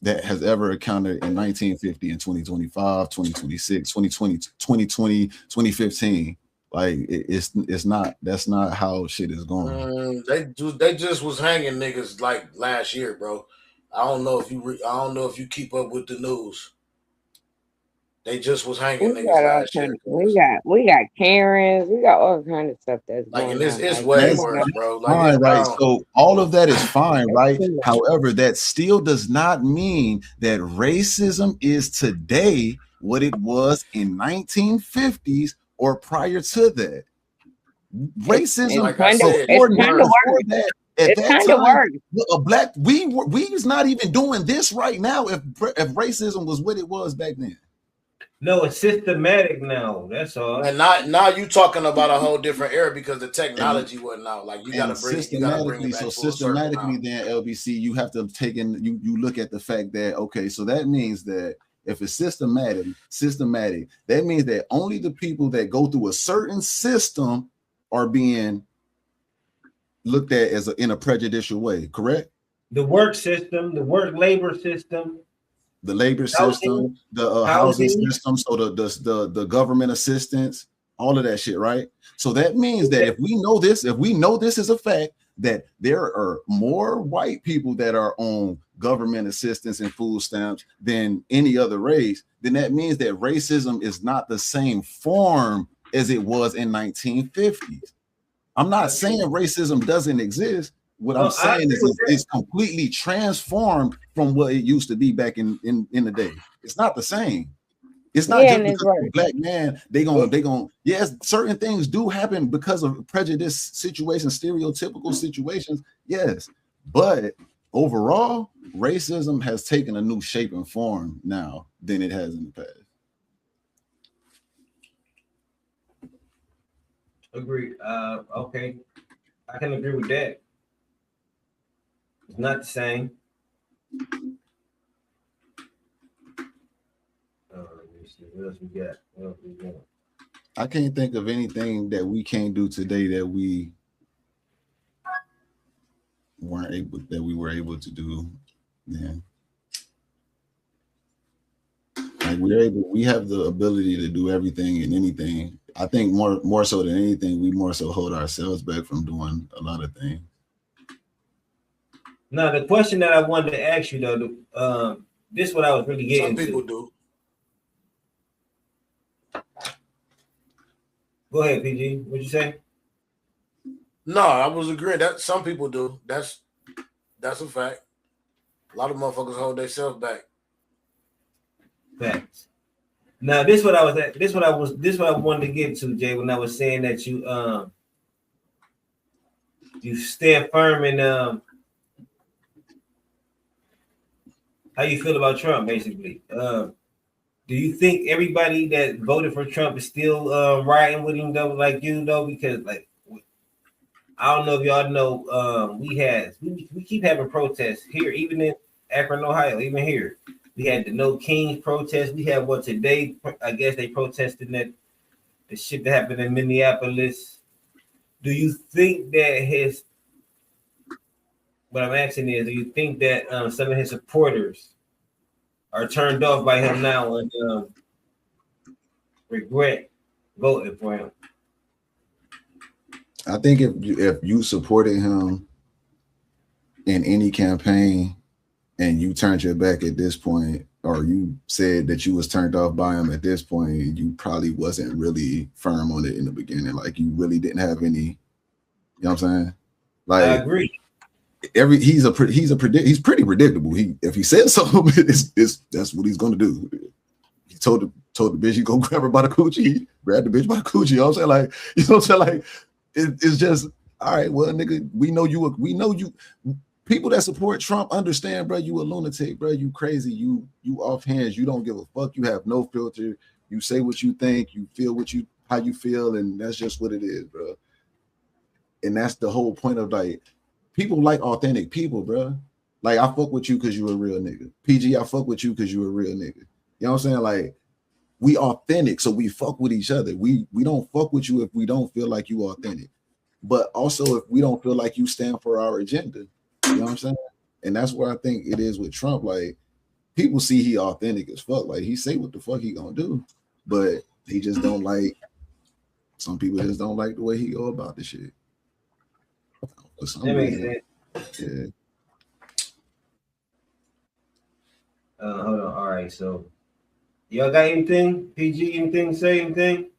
that has ever encountered in 1950 and 2025, 2026, 2020, 2020, 2015. Like, it's not, that's not how shit is going. They just was hanging niggas like last year, bro. I don't know if you keep up with the news. They just was hanging niggas last year. We got Karens, we got all kind of stuff that's like, going and it's on. way worse, bro. Like, fine, right? So all of that is fine, right? However, that still does not mean that racism is today what it was in 1950s or prior to that. Racism, like I said, it's kind of worse. A black we was not even doing this right now if racism was what it was back then. No, it's systematic now. That's all. And now you talking about a whole different era because the technology wasn't out. Like, you gotta bring it back. So systematically, then LBC, you have to take in. You look at the fact that, okay, so that means that if it's systematic, that means that only the people that go through a certain system are being looked at as in a prejudicial way. Correct? The work system, the work labor system. The labor system, the housing system, so the government assistance, all of that shit, right? So that means that if we know this is a fact, that there are more white people that are on government assistance and food stamps than any other race, then that means that racism is not the same form as it was in 1950s. I'm not saying racism doesn't exist. What I'm saying is it's completely transformed from what it used to be back in the day. It's not the same. It's not just because of a black man, they gonna yes, certain things do happen because of prejudice situations, stereotypical situations, yes. But overall, racism has taken a new shape and form now than it has in the past. Agree. Okay. I can agree with that. It's not the same. What else we got? I can't think of anything that we can't do today that we were able to do. Yeah. Like, we have the ability to do everything and anything. I think more so than anything, we more so hold ourselves back from doing a lot of things. Now, the question that I wanted to ask you, though, this is what I was really getting to. Some people do. Go ahead, PG. What'd you say? No, I was agreeing that some people do. That's a fact. A lot of motherfuckers hold themselves back. Facts. Now, this is what I was at. This is what I wanted to get to, Jay, when I was saying that you stand firm in how you feel about Trump, basically. Do you think everybody that voted for Trump is still riding with him, though, like you, though? Because, like, I don't know if y'all know, we keep having protests here, even in Akron, Ohio, even here. We had the No Kings protest. We have what today, I guess they protested that the shit that happened in Minneapolis. Do you think that what I'm asking is, do you think that some of his supporters are turned off by him now and regret voting for him. I think if you supported him in any campaign and you turned your back at this point, or you said that you was turned off by him at this point, you probably wasn't really firm on it in the beginning. Like you really didn't have any, you know what I'm saying? Like I agree. He's pretty predictable. If he says something, that's what he's gonna do. He told the bitch he go grab her by the coochie, grab the bitch by the coochie. You know what I'm saying? Like, you know what I'm saying? Like it's just all right. Well, nigga, we know you. People that support Trump understand, bro. You a lunatic, bro. You crazy. You off hands. You don't give a fuck. You have no filter. You say what you think. You feel how you feel, and that's just what it is, bro. And that's the whole point of like people like authentic people, bro. Like I fuck with you because you a real nigga. PG, I fuck with you because you a real nigga. You know what I'm saying? Like we authentic, so we fuck with each other. We don't fuck with you if we don't feel like you authentic. But also if we don't feel like you stand for our agenda. You know what I'm saying? And that's where I think it is with Trump. Like people see he authentic as fuck. Like he say what the fuck he gonna do, but he just don't like. Some people just don't like the way he go about the shit. That makes sense. Yeah. Hold on. All right. So y'all got anything? PG, anything? Say anything?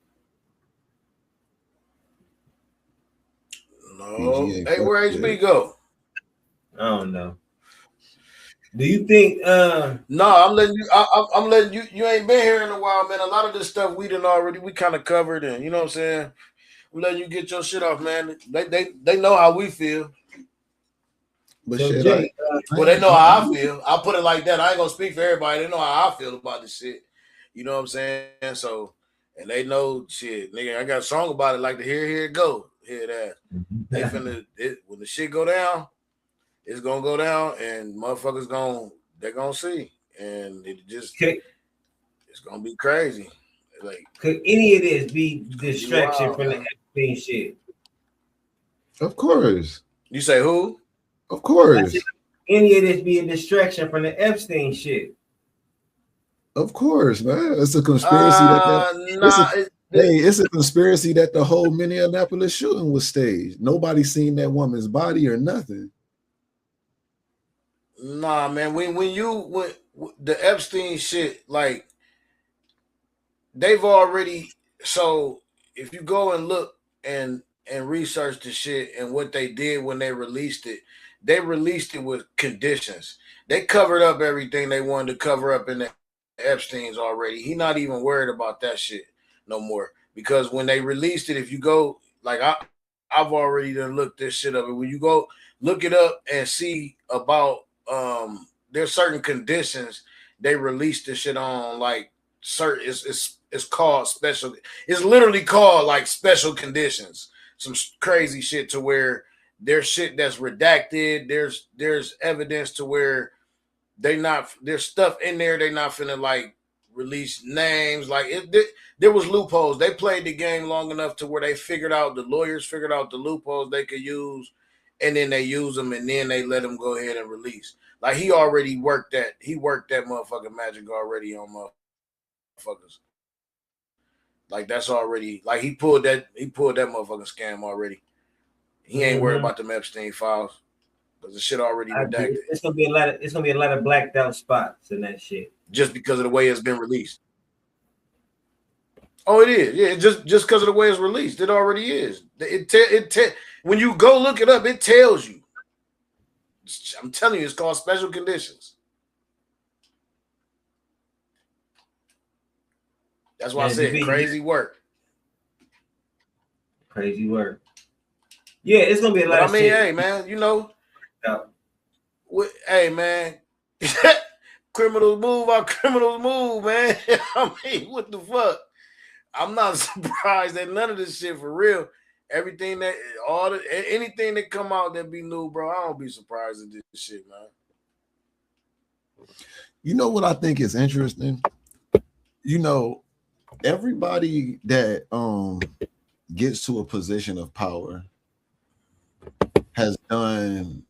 No. Hey, where HB go? I don't know. Do you think No, I'm letting you I'm letting you. You ain't been here in a while, man. A lot of this stuff we kind of covered, and you know what I'm saying? We letting you get your shit off, man. They know how we feel. But so shit, Jay, well, they know how I feel. I'll put it like that. I ain't gonna speak for everybody. They know how I feel about this shit. You know what I'm saying? So, and they know shit, nigga. I got a song about it, like the here it go, hear that. They finna when the shit go down, it's gonna go down, and motherfuckers they're gonna see, and it's gonna be crazy. Like, could any of this be distraction from the Epstein shit? Of course. You say who? Of course. Any of this be a distraction from the Epstein shit? Of course, man. It's a conspiracy it's a conspiracy that the whole Minneapolis shooting was staged. Nobody seen that woman's body or nothing. Nah, man. When the Epstein shit, like they've already. So if you go and look and research the shit and what they did when they released it with conditions. They covered up everything they wanted to cover up in the Epstein's already. He not even worried about that shit no more, because when they released it, if you go like I've already done looked this shit up, and when you go look it up and see about there's certain conditions they released this shit on, like certain it's called special. It's literally called like special conditions. Some crazy shit to where there's shit that's redacted. There's evidence to where there's stuff in there they not finna like release names. Like there was loopholes. They played the game long enough to where the lawyers figured out the loopholes they could use, and then they use them, and then they let them go ahead and release. Like he already worked that motherfucking magic already on motherfuckers. Like that's already like he pulled that motherfucking scam already. He ain't worried about them Epstein files because the shit already redacted. It's gonna be a lot of blacked out spots in that shit. Just because of the way it's been released. Oh, it is. Yeah, just because of the way it's released, it already is. When you go look it up, it tells you. I'm telling you, it's called special conditions. That's why I said crazy work. Crazy work. Yeah, it's gonna be a lot of shit. Hey man, you know. Hey man, criminals move, our criminals move, man. I mean, what the fuck? I'm not surprised that none of this shit for real. Everything anything that come out that be new, bro, I don't be surprised at this shit, man. You know what I think is interesting? You know, everybody that gets to a position of power has done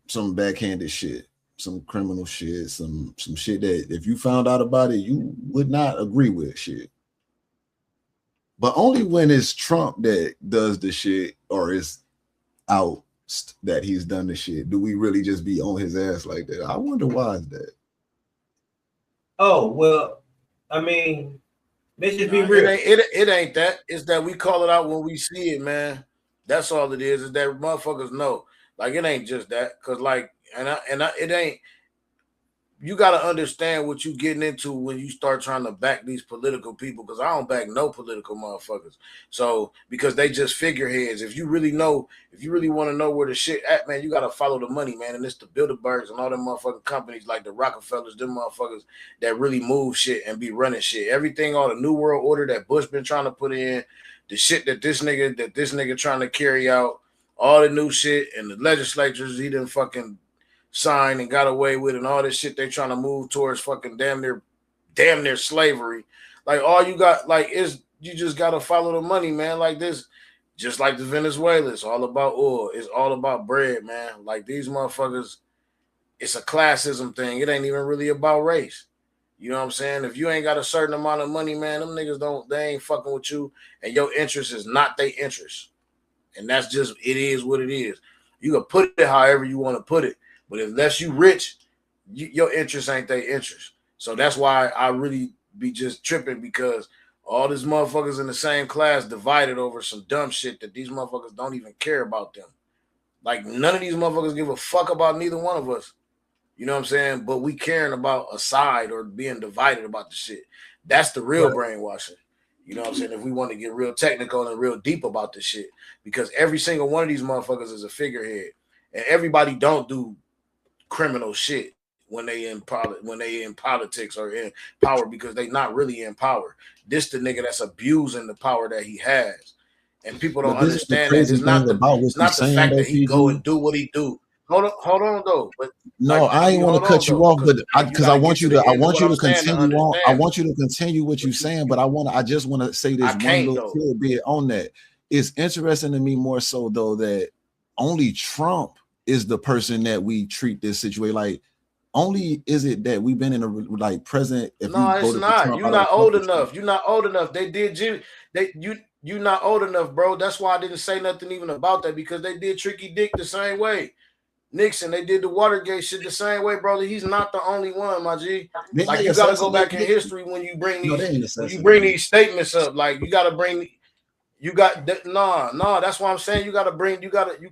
some backhanded shit, some criminal shit, some shit that if you found out about it, you would not agree with shit. But only when it's Trump that does the shit or is out that he's done the shit do we really just be on his ass like that. I wonder why is that. Oh well, I mean, let's just be real. It ain't that. It's that we call it out when we see it, man. That's all it is. Is that motherfuckers know. Like it ain't just that, cause like it ain't. You got to understand what you getting into when you start trying to back these political people, because I don't back no political motherfuckers. So because they just figureheads. If you really want to know where the shit at, man, you got to follow the money, man. And it's the Bilderbergs and all them motherfucking companies like the Rockefellers, them motherfuckers that really move shit and be running shit. Everything, all the New World Order that Bush been trying to put in, the shit that this nigga trying to carry out, all the new shit, and the legislatures he done fucking signed and got away with, and all this shit they trying to move towards fucking damn near slavery. Like all you got like is you just gotta follow the money, man. Like this, just like the Venezuela, it's all about oil, it's all about bread, man. Like these motherfuckers, it's a classism thing. It ain't even really about race. You know what I'm saying? If you ain't got a certain amount of money, man, them niggas they ain't fucking with you, and your interest is not their interest. And that's just, it is what it is. You can put it however you want to put it. But unless you rich, your interest ain't their interest. So that's why I really be just tripping, because all these motherfuckers in the same class divided over some dumb shit that these motherfuckers don't even care about them. Like none of these motherfuckers give a fuck about neither one of us. You know what I'm saying? But we caring about a side or being divided about the shit. That's the real brainwashing. You know what I'm saying? If we want to get real technical and real deep about this shit, because every single one of these motherfuckers is a figurehead, and everybody don't do criminal shit when they in politics or in power, because they not really in power. This the nigga that's abusing the power that he has, and people don't understand that. It's not the fact that he go and do what he do. Hold on though. But no, like, I ain't want to cut you off, but because I want you to continue on. I it. want you to continue what you're saying, but I just want to say this one little tidbit on that. It's interesting to me more so though that only Trump is the person that we treat this situation like. Only is it that we've been in a like president. No, it's not. You're not old enough. You're not old enough. They did you. You're not old enough, bro. That's why I didn't say nothing even about that, because they did Tricky Dick the same way. Nixon, they did the Watergate shit the same way, brother. He's not the only one, my G. Like you gotta go back in history when you bring these statements up. Like you gotta bring. That's why I'm saying you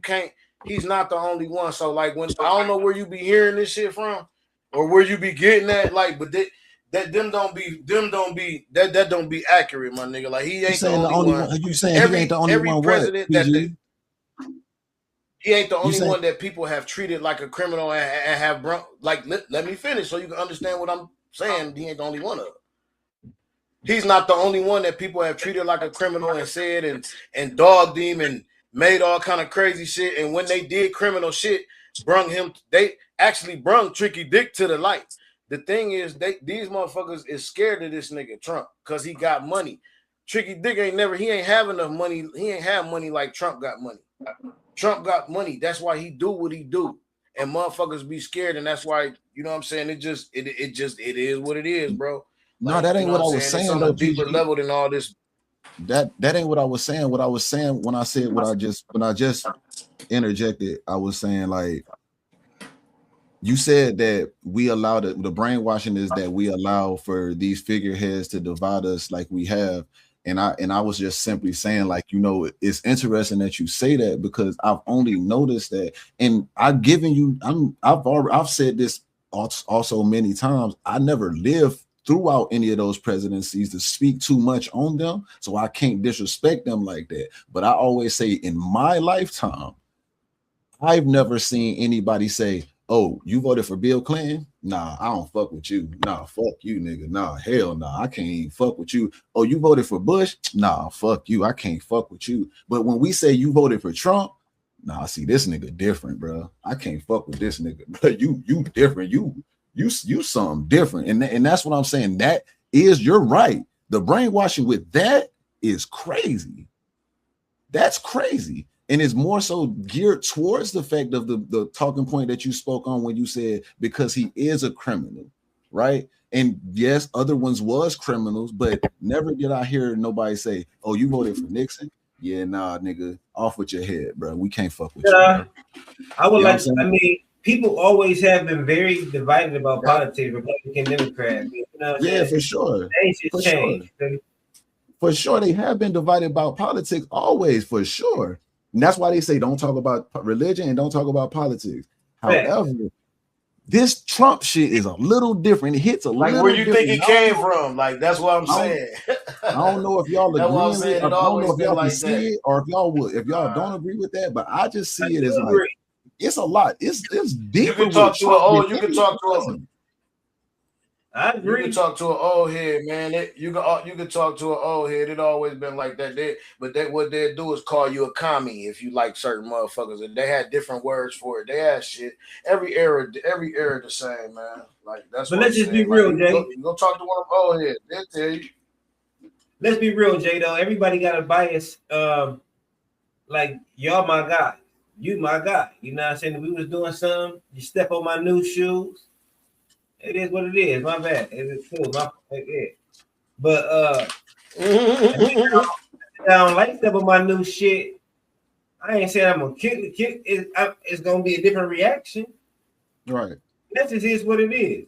can't. He's not the only one. So like when I don't know where you be hearing this shit from, or where you be getting that, like, but that don't be accurate, my nigga. Like he ain't the only one. You saying he ain't the only one? President he ain't the only one that people have treated like a criminal and have like. Let me finish so you can understand what I'm saying. He ain't the only one of them. He's not the only one that people have treated like a criminal and said and dogged him and made all kind of crazy shit. And when they did criminal shit, they actually brung Tricky Dick to the light. The thing is, these motherfuckers is scared of this nigga Trump because he got money. Tricky Dick he ain't have enough money. He ain't have money like Trump got money. Trump got money. That's why he do what he do. And motherfuckers be scared. And that's why, you know what I'm saying? It is what it is, bro. No, that ain't what I was saying. It's on a deeper level than all this. That ain't what I was saying. What I was saying when I said when I just interjected, I was saying like you said that we allow the brainwashing is that we allow for these figureheads to divide us like we have. And I was just simply saying, like, you know, it's interesting that you say that, because I've only noticed that, and I've said this also many times. I never lived throughout any of those presidencies to speak too much on them, so I can't disrespect them like that. But I always say, in my lifetime, I've never seen anybody say, "Oh, you voted for Bill Clinton? Nah, I don't fuck with you. Nah, fuck you, nigga. Nah, hell nah, I can't even fuck with you. Oh, you voted for Bush? Nah, fuck you. I can't fuck with you." But when we say you voted for Trump, nah, see, this nigga different, bro. I can't fuck with this nigga. But you different. You something different. And that's what I'm saying. That is, you're right. The brainwashing with that is crazy. That's crazy. And it's more so geared towards the fact of the talking point that you spoke on when you said because he is a criminal, right? And yes, other ones was criminals, but never did I hear nobody say, "Oh, you voted for Nixon." Yeah, nah, nigga, off with your head, bro. We can't fuck with you. Bro. I would like. I mean, people always have been very divided about politics, Republican, Democrat. You know for sure. For change. Sure. For sure, they have been divided about politics always, for sure. And that's why they say don't talk about religion and don't talk about politics. However, this Trump shit is a little different. It hits a little where you think it came from. Like, that's what I'm saying. I don't know if y'all agree with it. I don't know if y'all can see it or if y'all don't agree with that, but I just see it as like it's a lot. It's deeper. You can talk to I agree. You can talk to an old head, man. You can talk to an old head. It always been like that. What they do is call you a commie if you like certain motherfuckers. And they had different words for it. They had shit. Every era the same, man. Like that's. But let's just be real, Jay. Go talk to one of them old heads. They'll tell you. Let's be real, Jay. Though everybody got a bias. Like y'all my guy, you my guy. You know what I'm saying? If we was doing something, you step on my new shoes. It is what it is. My bad. It's cool. But I don't like step on my new shit. I ain't saying I'm gonna kick the kick. It's gonna be a different reaction. Right. That just is what it is.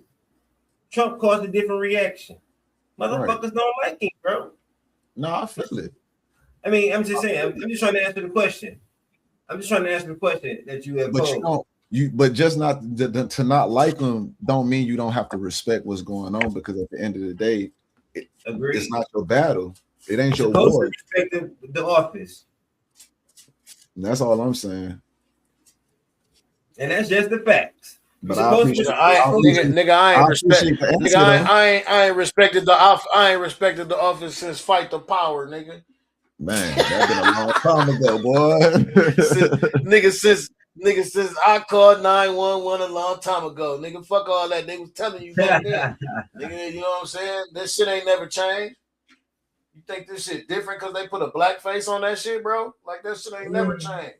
Trump caused a different reaction. Motherfuckers don't like him, bro. No, I feel it. I mean, I'm just saying. I'm just trying to answer the question. That you have posed. But just not to not like them don't mean you don't have to respect what's going on, because at the end of the day, it's not your battle. It ain't your war. Respect the office. And that's all I'm saying. And that's just the facts. But I ain't respected the office since Fight the Power, nigga. Man, that's been a long time ago, boy. Since I called 911 a long time ago. Nigga, fuck all that. They was telling you back then. Nigga, you know what I'm saying? This shit ain't never changed. You think this shit different because they put a black face on that shit, bro? Like, that shit ain't never changed.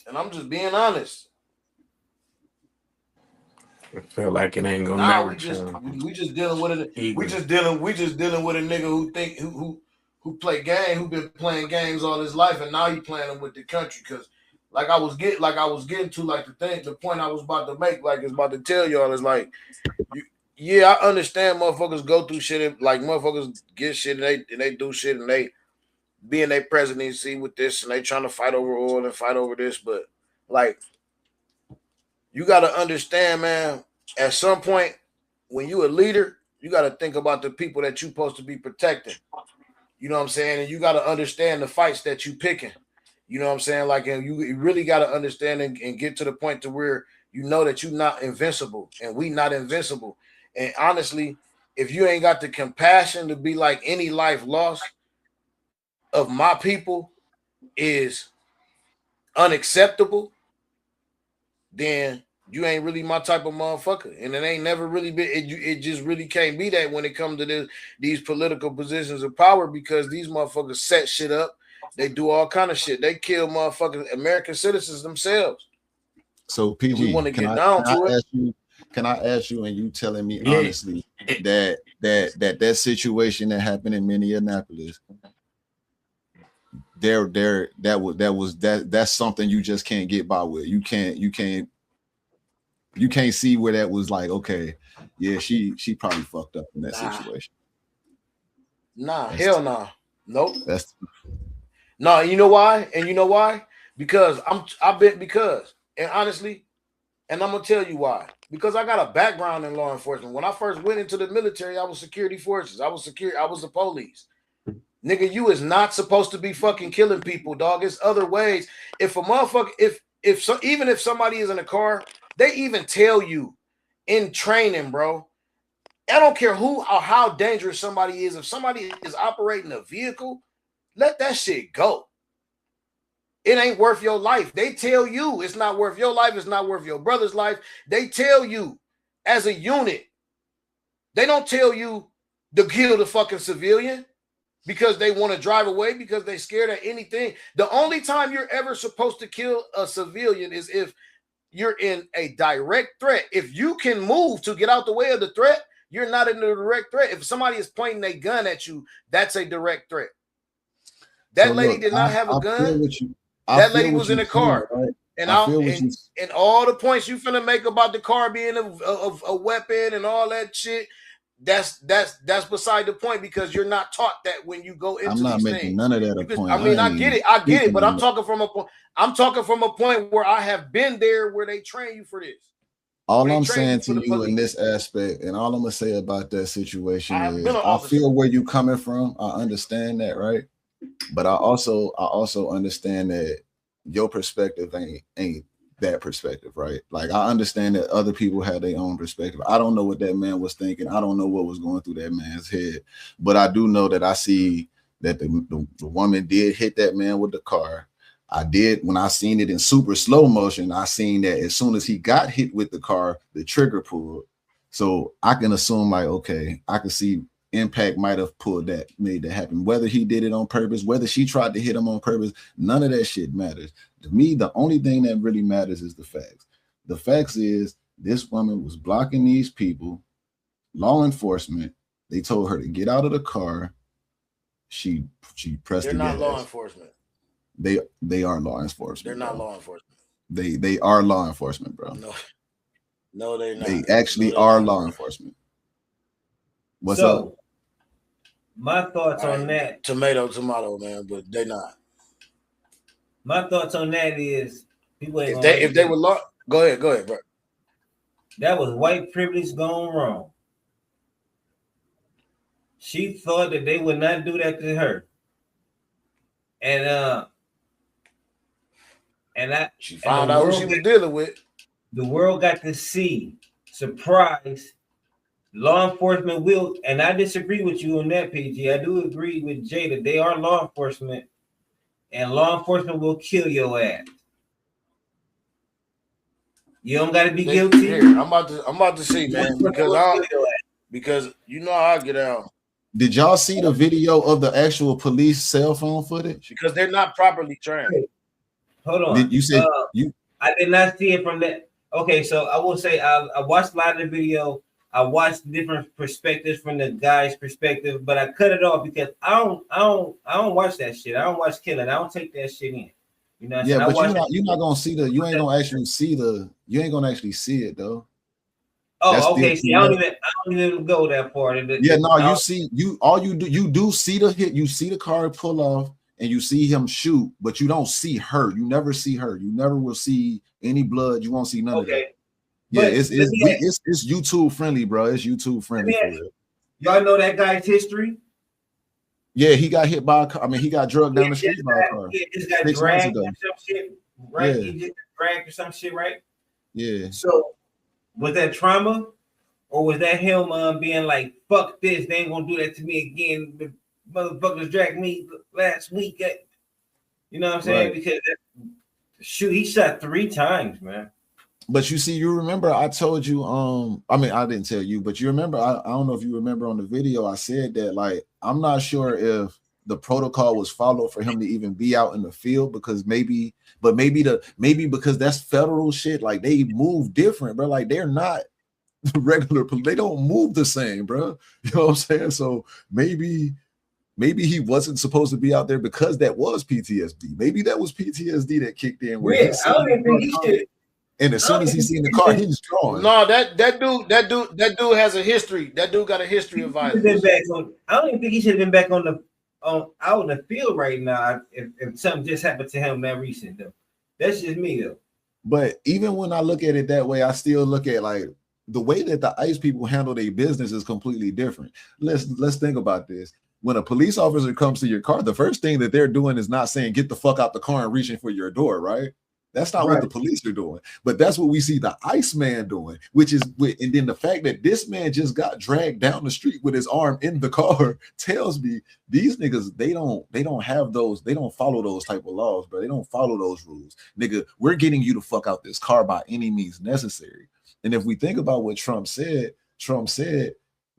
And I'm just being honest. I feel like it ain't gonna never change. We just dealing with it. We just dealing with a nigga who play game, who been playing games all his life, and now he playing them with the country. Because the point I was about to make, like, is about to tell y'all is like, I understand motherfuckers go through shit, and like motherfuckers get shit and they do shit and they be in their presidency with this and they trying to fight over oil and fight over this, but like, you got to understand, man, at some point when you a leader, you got to think about the people that you supposed to be protecting. You know what I'm saying? And you got to understand the fights that you picking. You know what I'm saying? Like, and you really got to understand and get to the point to where you know that you're not invincible and we not invincible. And honestly, if you ain't got the compassion to be like, any life lost of my people is unacceptable, then you ain't really my type of motherfucker. And it ain't never really been, it just really can't be that when it comes to these political positions of power, because these motherfuckers set shit up. They do all kind of shit. They kill motherfuckers, American citizens themselves. So PG, can I ask you, and you telling me honestly that situation that happened in Minneapolis, that's something you just can't get by with. You can't see where that was like, okay, yeah, she probably fucked up in that situation. Hell nah. Nope. No, you know why? Because and honestly, and I'm gonna tell you why. Because I got a background in law enforcement. When I first went into the military, I was security forces. I was the police. Nigga, you is not supposed to be fucking killing people, dog. It's other ways. If a motherfucker, even if somebody is in a car, they even tell you in training, bro. I don't care who or how dangerous somebody is. If somebody is operating a vehicle, let that shit go. It ain't worth your life. They tell you it's not worth your life. It's not worth your brother's life. They tell you as a unit. They don't tell you to kill the fucking civilian because they want to drive away, because they scared of anything. The only time you're ever supposed to kill a civilian is if you're in a direct threat. If you can move to get out the way of the threat, you're not in a direct threat. If somebody is pointing a gun at you, that's a direct threat. That lady did not have a gun. That lady was in a car. Right? And and all the points you finna make about the car being a weapon and all that shit, that's beside the point, because you're not taught that when you go into. I'm not making things. none of that a point. I mean, I get it, but I'm talking from a point. I'm talking from a point where I have been there, where they train you for this. All I'm saying to you in this aspect, and all I'm gonna say about that situation is, I feel where you're coming from. I understand that, right? But I also understand that your perspective ain't that perspective, right? Like, I understand that other people have their own perspective. I don't know what that man was thinking. I don't know what was going through that man's head, but I do know that I see that the woman did hit that man with the car. I did, when I seen it in super slow motion, I seen that as soon as he got hit with the car, the trigger pulled. So I can assume, like, okay, I can see Impact might have made that happen. Whether he did it on purpose, whether she tried to hit him on purpose, none of that shit matters. To me, the only thing that really matters is the facts. The facts is, this woman was blocking these people, law enforcement. They told her to get out of the car. She pressed the gas. They're not law enforcement. They are law enforcement. They're not law enforcement. They are law enforcement, bro. No, they're not. They actually are law enforcement. What's up? My thoughts on that. Tomato, man, but they're not. My thoughts on that is, people ain't if they were law. Go ahead, bro. That was white privilege gone wrong. She thought that they would not do that to her. And she found out who she was dealing with. The world got to see, surprise, law enforcement will, and I disagree with you on that, PG. I do agree with Jay that they are law enforcement, and law enforcement will kill your ass. You don't got to be guilty. Here, I'm about to see, man, because you know how I get out. Did y'all see the video of the actual police cell phone footage? Because they're not properly trained. Hold on. You said I did not see it from that. Okay, so I will say I watched a lot of the video. I watched different perspectives from the guy's perspective, but I cut it off because I don't watch that shit. I don't watch killing. I don't take that shit in. You know what I'm saying? But you're not gonna see you ain't gonna actually see it though. Oh, that's okay. See, I don't even go that far. You do see the hit, you see the car pull off and you see him shoot, but you don't see her. You never see her. You never will see any blood. You won't see none of that. Yeah, it's YouTube friendly, bro. It's YouTube friendly. Y'all know that guy's history? Yeah, he got hit by a car. I mean, he got drugged down the street by a car. This guy dragged or some shit, right? Yeah. He just dragged or some shit, right? Yeah. So was that trauma, or was that him being like, fuck this, they ain't gonna do that to me again? The motherfuckers dragged me last week. You know what I'm saying? Right. Because he shot 3 times, man. But you remember I told you, I mean, I didn't tell you, but you remember, I don't know if you remember on the video, I said that, like, I'm not sure if the protocol was followed for him to even be out in the field, because maybe because that's federal shit, like they move different, bro. Like they're not regular, they don't move the same, bro. You know what I'm saying? So maybe he wasn't supposed to be out there because that was PTSD. Maybe that was PTSD that kicked in. I don't even think he should. And as soon as he seen the car, he's gone. No, that dude has a history. That dude got a history of violence. I don't even think he should have been back out in the field right now if something just happened to him that recent though. That's just me though. But even when I look at it that way, I still look at like the way that the ICE people handle their business is completely different. Let's think about this. When a police officer comes to your car, the first thing that they're doing is not saying get the fuck out the car and reaching for your door, right? That's not what the police are doing, but that's what we see the ICE man doing, and then the fact that this man just got dragged down the street with his arm in the car tells me these niggas, they don't have those, they don't follow those type of laws, but they don't follow those rules. Nigga, we're getting you to fuck out this car by any means necessary. And if we think about what Trump said,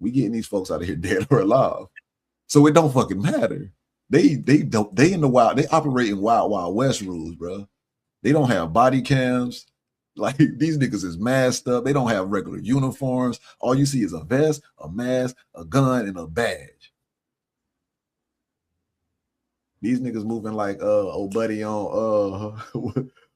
we getting these folks out of here dead or alive. So it don't fucking matter. They in the wild, they operate in wild west rules, bro. They don't have body cams. Like these niggas is masked up. They don't have regular uniforms. All you see is a vest, a mask, a gun, and a badge. These niggas moving like old buddy on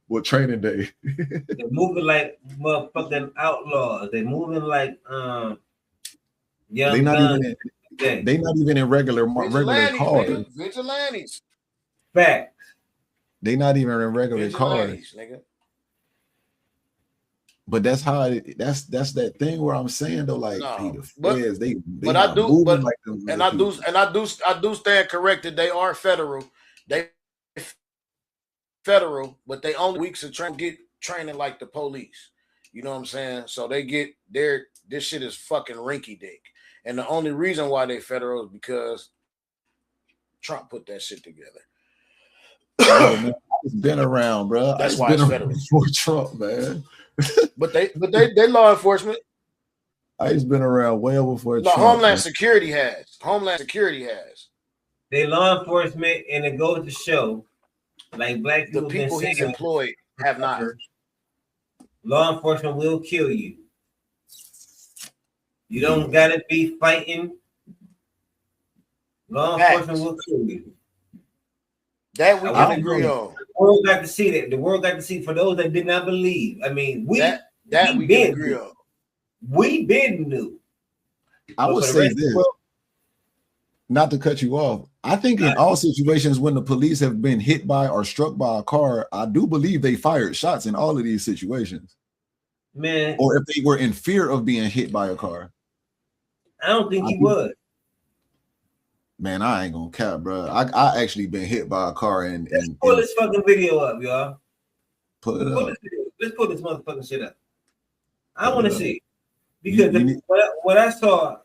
what Training Day. They're moving like motherfucking outlaws. They're moving like young guns. They not even in regular cars. Nigga. Vigilantes. Facts. They not even in regular cars. Nigga. But that's how that's that thing where I'm saying though, like the feds, they but I do, but like them, and I do stand corrected. They are federal. They federal, but they only weeks of training like the police. You know what I'm saying? So they get this shit is fucking rinky dink. And the only reason why they federal is because Trump put that shit together. Oh, man, it's been around, bro. That's why it's federal before Trump, man. but they law enforcement. It's been around well before Trump. Homeland Security has. They law enforcement, and it goes to show, like black people, the people he's employed have not. Law enforcement will kill you. You don't gotta be fighting. Law enforcement will kill you. That we can agree on. The world got to see that. The world got to see. For those that did not believe, I mean, we can agree on. We been new. I would say this, not to cut you off. I think in all situations when the police have been hit by or struck by a car, I do believe they fired shots in all of these situations. Man, or if they were in fear of being hit by a car. I don't think he would. Man, I ain't gonna cap, bro. I actually been hit by a car and pull this fucking video up, y'all. Pull it up. Let's pull this motherfucking shit up. I want to see because what I saw,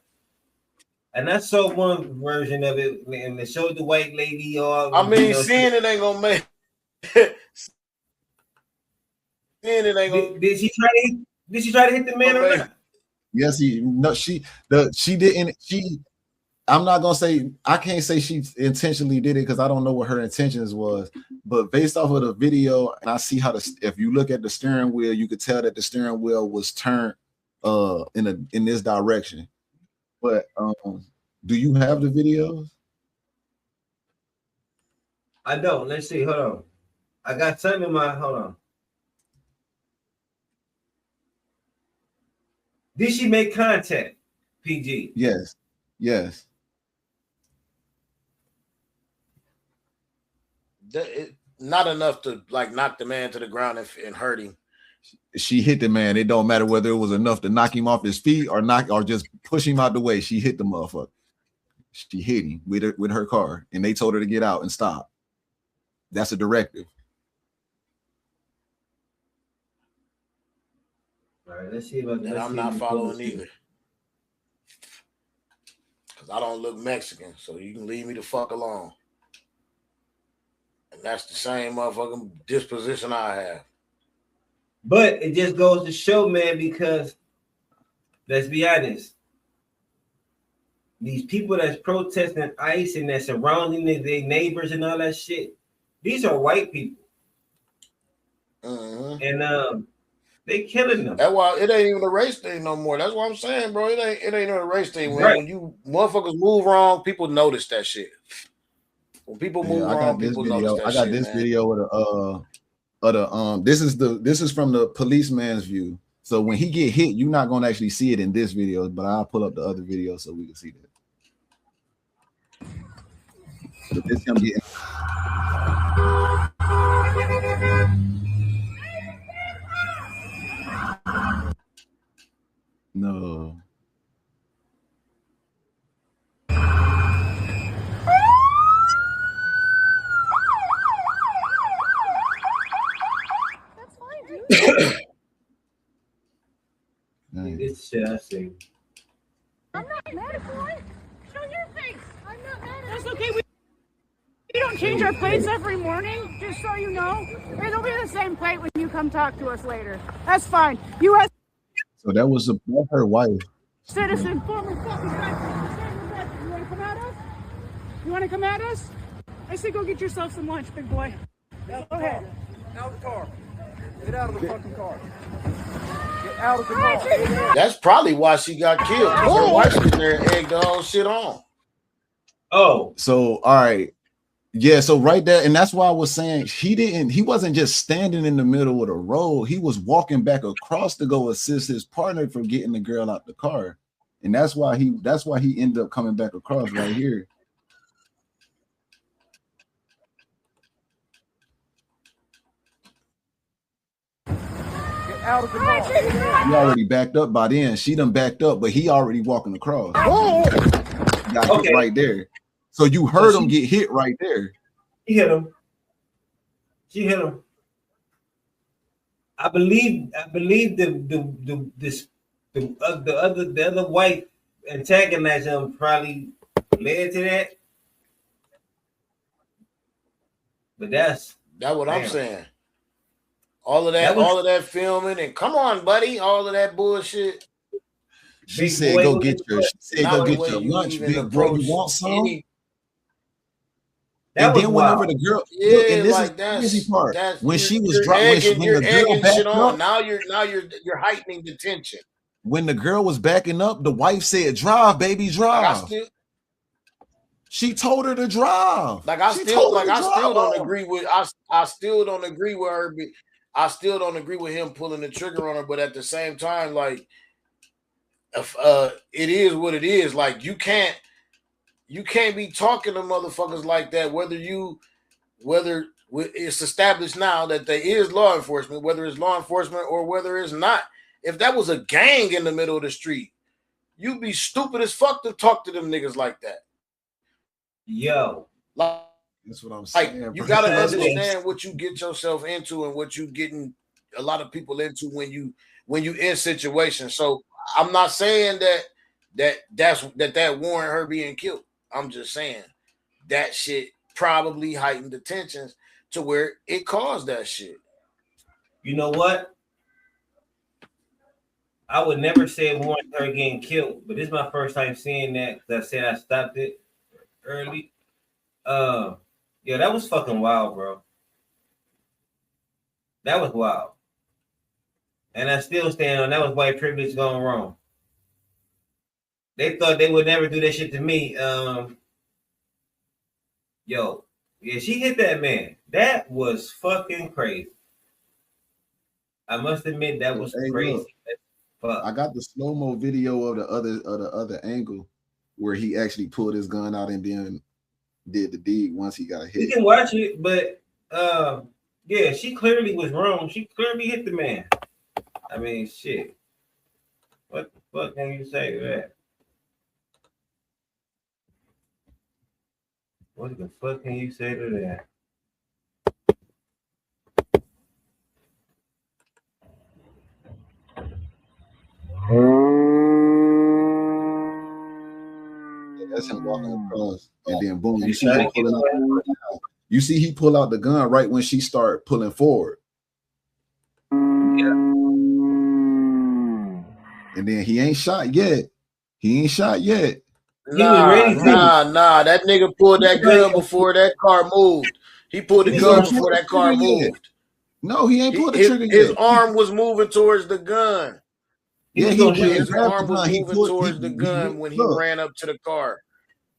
and I saw one version of it, and it showed the white lady. Seeing it ain't gonna make. Seeing it ain't gonna. Did she try to hit the man or not? Yes, she didn't. I'm not gonna say, I can't say she intentionally did it because I don't know what her intentions was, but based off of the video, and I see how if you look at the steering wheel, you could tell that the steering wheel was turned in this direction. But do you have the videos? I don't. Let's see. Hold on. I got something in my. Hold on. Did she make contact? PG. Yes. Not enough to like knock the man to the ground and hurt him. She hit the man. It don't matter whether it was enough to knock him off his feet or just push him out the way. She hit the motherfucker. She hit him with her car, and they told her to get out and stop. That's a directive. All right, let's see about that. I'm not following either. Because I don't look Mexican, so you can leave me the fuck alone. And that's the same motherfucking disposition I have. But it just goes to show, man, because let's be honest, these people that's protesting ICE and that's surrounding their neighbors and all that shit, these are white people. And they killing them. That's why it ain't even a race thing no more. That's what I'm saying, bro. It ain't even a race thing. When you motherfuckers move wrong, people notice that shit. When people move wrong, people notice that shit. I got this video of this is from the policeman's view. So when he get hit, you're not gonna actually see it in this video, but I'll pull up the other video so we can see that. But this him getting. No. This shit I see. I'm not mad at you. Show your face. I'm not mad at you. That's okay. We don't change our plates every morning, just so you know. It'll be the same plate when you come talk to us later. That's fine. U.S. So that was her wife. Citizen, former fucking veteran. You want to come at us? You want to come at us? I say go get yourself some lunch, big boy. Go ahead. Out the car. Get out of the fucking car. Get out of the car. That's probably why she got killed. Her wife was in there and egged the whole shit on. Oh. So, all right. Yeah, so right there, and that's why I was saying he wasn't just standing in the middle of the road, he was walking back across to go assist his partner from getting the girl out the car. And that's why he ended up coming back across right here. Get out of the car. He already backed up by then. She done backed up, but he already walking across. Got hit right there. So you heard him get hit right there. She hit him. She hit him. I believe the other white antagonizing him probably led to that. But that's what I'm saying. All of that filming and come on, buddy, all of that bullshit. She said, "Go get your lunch, big bro. You want some?" And then whenever the girl, look, and this is the crazy part. When she was dropping, when the girl backed up, now you're heightening the tension. When the girl was backing up, the wife said, "Drive, baby, drive." She told her to drive. I still don't agree with her. I still don't agree with him pulling the trigger on her. But at the same time, like, it is what it is. Like, you can't be talking to motherfuckers like that. Whether it's established now that there is law enforcement, whether it's law enforcement or whether it's not. If that was a gang in the middle of the street, you'd be stupid as fuck to talk to them niggas like that. Yo, like, that's what I'm saying. Like, you gotta understand what you get yourself into and what you getting a lot of people into when you in situations. So I'm not saying that warrant her being killed. I'm just saying that shit probably heightened the tensions to where it caused that shit. You know what? I would never say it warranted her getting killed, but this is my first time seeing that. I said I stopped it early. Yeah, that was fucking wild, bro. That was wild. And I still stand on that was white privilege going wrong. They thought they would never do that shit to me. Yo, yeah, she hit that man. That was fucking crazy. I must admit that was crazy. Look, I got the slow-mo video of the other angle where he actually pulled his gun out and then did the deed once he got hit. You can watch it, but yeah, she clearly was wrong. She clearly hit the man. I mean, shit. What the fuck can you say to that? What the fuck can you say to that? That's him walking across, and then boom, you see him pulling out. You see he pull out the gun right when she start pulling forward. Yeah. And then he ain't shot yet. Nah. That nigga pulled that gun before that car moved. He pulled the gun before that car moved. No, he ain't pulled the trigger yet. His arm was moving towards the gun. Yeah, his arm was moving towards the gun when he ran up to the car.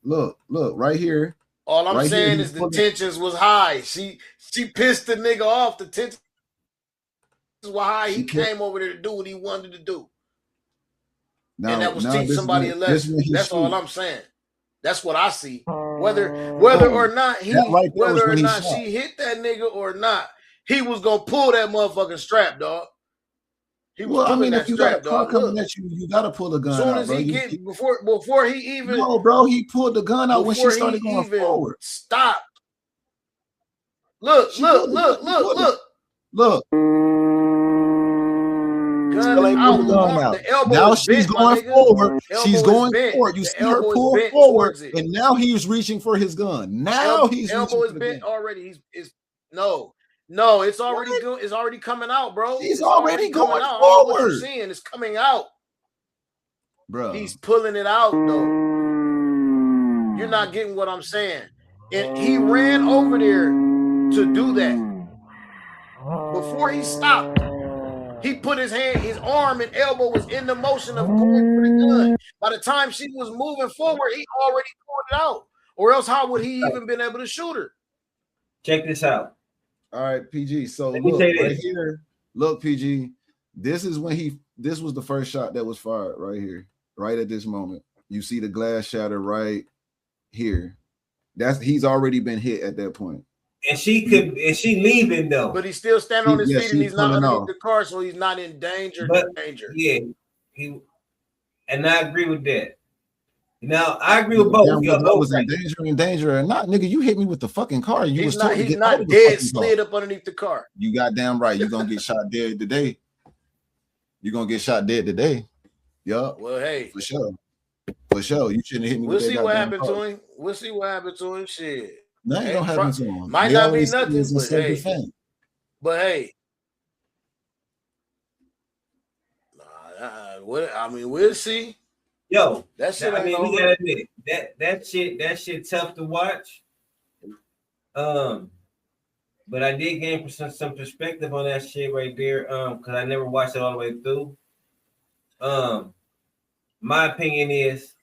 Look, right here. All I'm saying is the tensions was high. She pissed the nigga off. The tensions was high. He came over there to do what he wanted to do. And that was teach somebody a lesson. That's all I'm saying. That's what I see. Whether or not she hit that nigga or not, he was gonna pull that motherfucking strap, dog. He was pulling that strap, dog. Coming at you, you gotta pull the gun out. As soon as he before he even no, bro, he pulled the gun out when she started going forward. Stop. Look. Now she's going forward. She's going forward. You see her pull forward, and now he's reaching for his gun. Now he's elbow is bent already. No, it's already good. It's already coming out, bro. He's already going forward. What you're seeing is coming out, bro. He's pulling it out, though. You're not getting what I'm saying. And he ran over there to do that. before he stopped, he put his arm and elbow was in the motion of going for the gun. By the time she was moving forward, he already pulled it out. Or else how would he even been able to shoot her? Check this out. All right, PG. So look right here. Look, PG. This was the first shot that was fired right here, right at this moment. You see the glass shatter right here. He's already been hit at that point. And she leaving though. But he's still standing on his feet and he's not underneath the car, so he's not in danger. Yeah, and I agree with that. Now I agree with both. I was in danger or not, nigga. You hit me with the fucking car. He's not dead, slid up underneath the car. You goddamn right. You're gonna get shot dead today. You're gonna get shot dead today. Yup. Well, hey, for sure. For sure. You shouldn't hit me. We'll see what happened to him. We'll see what happened to him. Shit. Nothing gonna happen to him. Might not be nothing, but hey. We'll see. Yo, that shit. We gotta admit that shit tough to watch. But I did gain some perspective on that shit right there. Because I never watched it all the way through. My opinion is,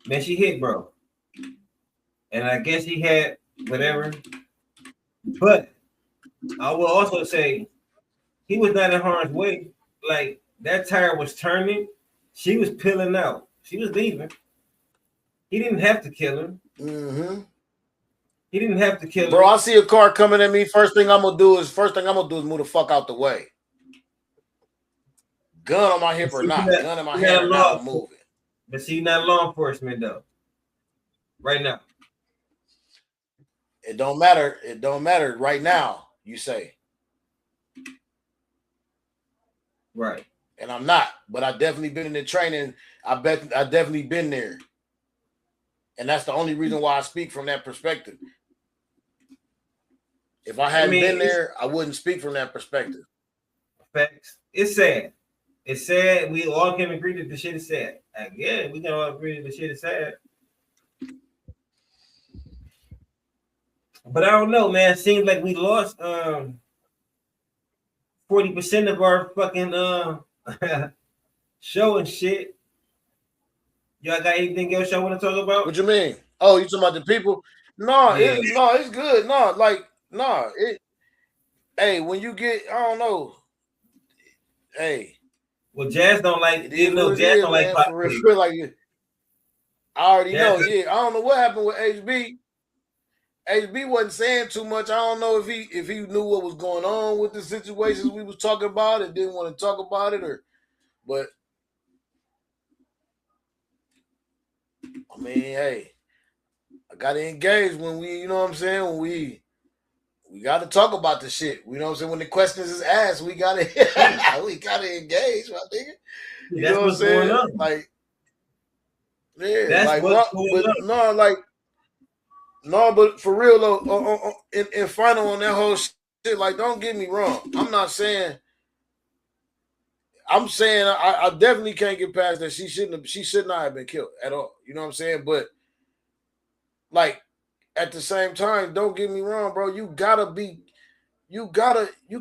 man, she hit, bro. And I guess he had whatever. But I will also say he was not in harm's way. Like, that tire was turning. She was peeling out. She was leaving. He didn't have to kill her. Mm-hmm. He didn't have to kill her. Bro, I see a car coming at me. First thing I'm gonna do is move the fuck out the way. Gun on my hip or not. Gun in my hand or not, I'm moving. But see, not law enforcement though. Right now. It don't matter. It don't matter right now, you say. Right. And I'm not, but I definitely been in the training. I definitely been there. And that's the only reason why I speak from that perspective. If I hadn't been there, I wouldn't speak from that perspective. Facts. It's sad. It's sad. We all can agree that the shit is sad. Yeah, we can all agree that the shit is sad. But I don't know, man. It seems like we lost 40% of our fucking show and shit. Y'all got anything else y'all want to talk about? What you mean? Oh, you talking about the people? No, yeah. It's good. Hey, when you get, I don't know. Hey. Well, Jazz don't like, Jazz don't like pop. Like, I already know. Yeah, I don't know what happened with HB. HB wasn't saying too much. I don't know if he knew what was going on with the situations we was talking about and didn't want to talk about it, but I mean, hey, I gotta engage when we, you know what I'm saying? When we gotta talk about the shit. You know what I'm saying? When the questions is asked, we gotta engage, my nigga. You know what I'm saying? Like, yeah, that's like, but for real though, in final on that whole shit, like, don't get me wrong. I'm saying I definitely can't get past that. She should not have been killed at all. You know what I'm saying? But like, at the same time, don't get me wrong, bro. You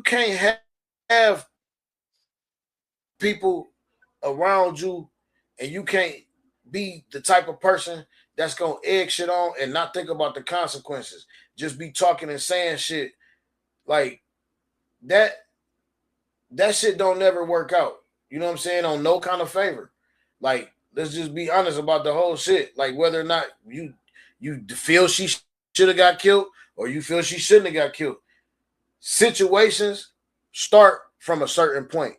can't have people around you, and you can't be the type of person that's gonna egg shit on and not think about the consequences. Just be talking and saying shit like that. That shit don't never work out. You know what I'm saying? On no kind of favor. Like, let's just be honest about the whole shit. Like, whether or not you feel she should have got killed or you feel she shouldn't have got killed. Situations start from a certain point.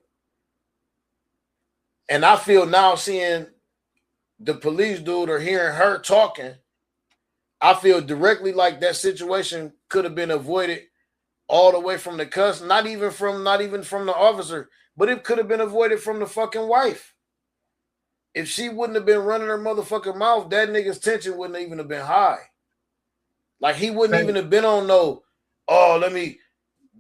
And I feel now, seeing the police dude or hearing her talking, I feel directly like that situation could have been avoided all the way from the cuss, not even from the officer, but it could have been avoided from the fucking wife. If she wouldn't have been running her motherfucking mouth, that nigga's tension wouldn't even have been high. Like, he wouldn't even have been on let me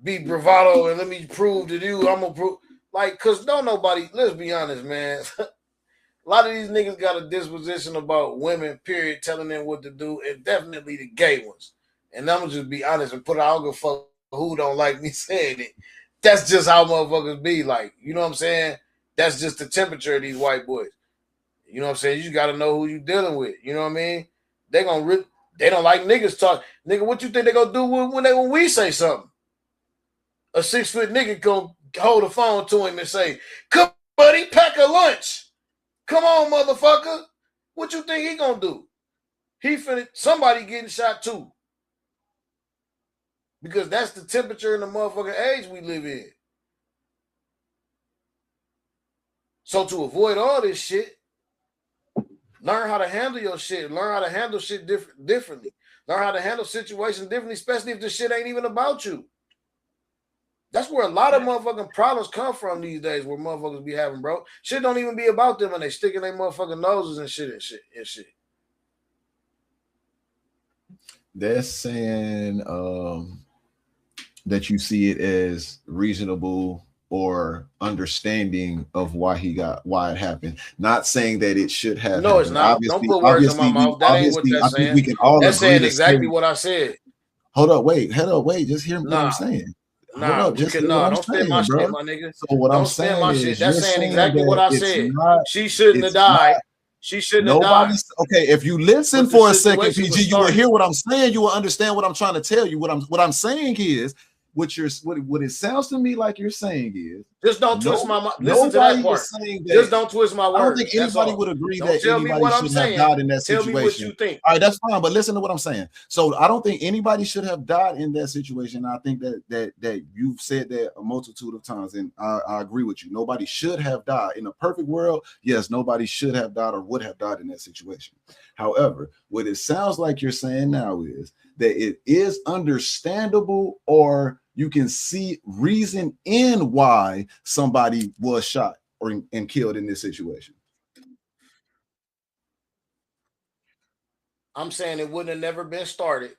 be bravado and let me prove to you I'm gonna prove. Like, cause let's be honest, man. A lot of these niggas got a disposition about women, period, telling them what to do, and definitely the gay ones. And I'm gonna just be honest and put it, I don't give a fuck who don't like me saying it. That's just how motherfuckers be. Like, you know what I'm saying? That's just the temperature of these white boys. You know what I'm saying? You just got to know who you dealing with. You know what I mean? They don't like niggas talk. Nigga, what you think they gonna do when we say something? A 6-foot nigga gonna hold the phone to him and say, "Come, buddy, pack a lunch. Come on, motherfucker." What you think he gonna do? He finna somebody getting shot too. Because that's the temperature and the motherfucking age we live in. So to avoid all this shit, learn how to handle your shit. Learn how to handle shit differently. Learn how to handle situations differently, especially if the shit ain't even about you. That's where a lot of motherfucking problems come from these days, where motherfuckers be having, bro. Shit don't even be about them and they sticking their motherfucking noses and shit. They're saying that you see it as reasonable or understanding of why it happened. Not saying that it should have. No, it's not. Don't put words in my mouth. That ain't what that's saying. We can all that's saying exactly what I said. Hold up, wait. Just hear what I'm saying. Don't spend my shit, my nigga. So what I'm saying my shit. That's saying exactly what I said. She shouldn't have died. She shouldn't have died. Okay, if you listen for a second, PG, you will hear what I'm saying. You will understand what I'm trying to tell you. What I'm saying is, what it sounds to me like you're saying is, just don't twist my mind. Listen to that part. Just don't twist my words. I don't think anybody would agree that anybody should have died in that situation. Tell me what you think. All right, that's fine, but listen to what I'm saying. So I don't think anybody should have died in that situation. I think that you've said that a multitude of times, and I agree with you. Nobody should have died. In a perfect world, yes, nobody should have died or would have died in that situation. However, what it sounds like you're saying now is that it is understandable, or you can see reason in why somebody was shot and killed in this situation. I'm saying it wouldn't have never been started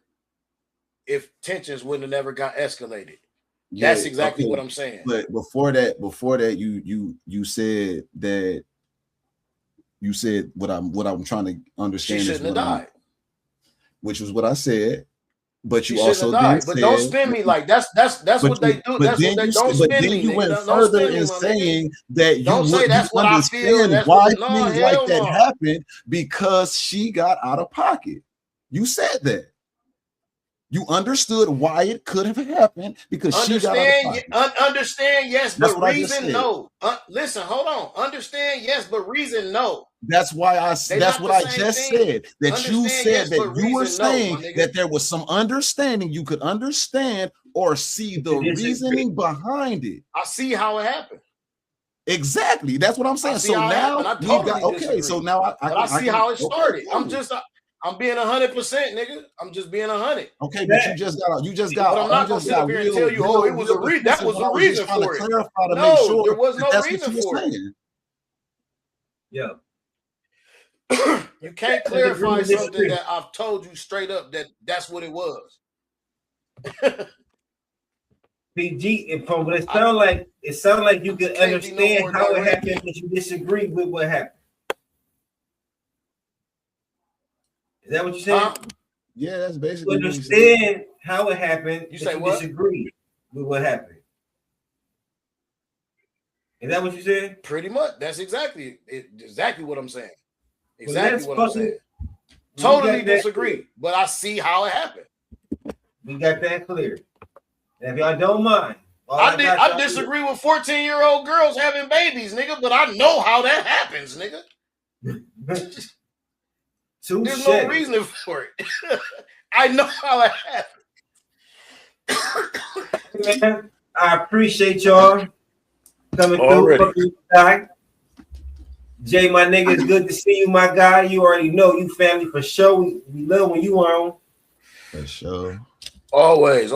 if tensions wouldn't have never got escalated. Yeah, that's exactly what I'm saying. But before that, you said that what I'm trying to understand. She shouldn't have died. Which was what I said. But you also did. But don't spin me like that's what they do. That's what they don't spin me. But then you went further in saying that you wouldn't understand why things like that happened because she got out of pocket. You said that. You understood why it could have happened because she got out of pocket. Understand, yes, but reason no. Listen, hold on. Understand, yes, but reason no. That's why that's what I just said. That you said that you were saying that there was some understanding. You could understand or see the reasoning behind it. I see how it happened. Exactly. That's what I'm saying. So now so now I see how it started. I'm being 100%, nigga. I'm just being 100. Okay, but you just got. But I'm not gonna sit up here and tell you, oh, it was a reason. That was a reason for it. No, there was no reason for it. Yeah. You can't clarify something that I've told you straight up that's what it was. PG, from what it sounds like you could understand how it happened, but you disagree with what happened. Is that what you said? Yeah, that's basically. You understand how it happened. You say what? Disagree with what happened. Is that what you said? Pretty much. That's exactly what I'm saying. Exactly what I'm saying. Totally disagree, but I see how it happened. We got that clear. And if y'all don't mind, I disagree with 14-year-old girls having babies, nigga, but I know how that happens, nigga. There's no reason for it. I know how it happened. Man, I appreciate y'all coming through. Jay, my nigga, it's good to see you, my guy. You already know you family for sure. We love when you on. For sure. Always.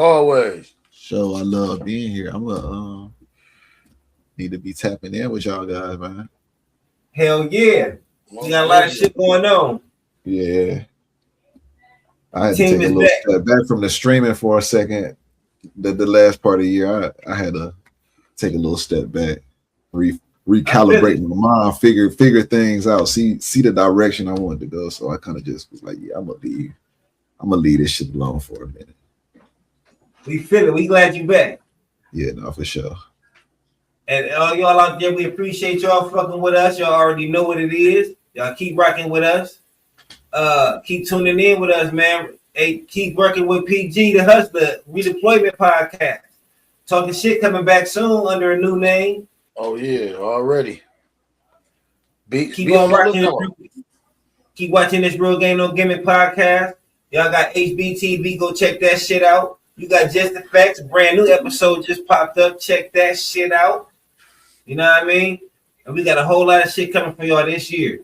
So I love being here. I'm gonna need to be tapping in with y'all guys, man. Hell yeah. We got a lot of shit going on. Yeah. I had to take a little step back from the streaming for a second. The last part of the year, I had to take a little step back, recalibrate my mind, figure things out, see the direction I wanted to go. So I kind of just was like, yeah, I'm gonna leave this shit alone for a minute. We feel it. We glad you back. Yeah, no, for sure. And all y'all out there, we appreciate y'all fucking with us. Y'all already know what it is. Y'all keep rocking with us. Keep tuning in with us, man. Hey, keep working with PG, the Hustler Redeployment Podcast. Talking shit coming back soon under a new name. Oh yeah, already. Keep watching this Real Game No Gimmick podcast. Y'all got HBTV. Go check that shit out. You got Just the Facts. Brand new episode just popped up. Check that shit out. You know what I mean? And we got a whole lot of shit coming for y'all this year.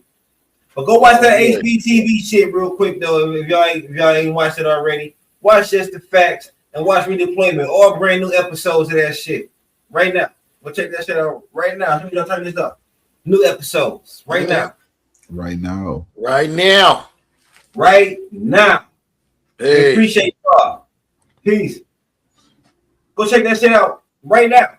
But go watch that HBTV shit real quick though. If y'all ain't watched it already, watch Just the Facts and watch Redeployment. All brand new episodes of that shit right now. Go check that shit out right now. Let me turn this up. New episodes right now. Right now. Right now. Right now. Hey. Appreciate y'all. Peace. Go check that shit out right now.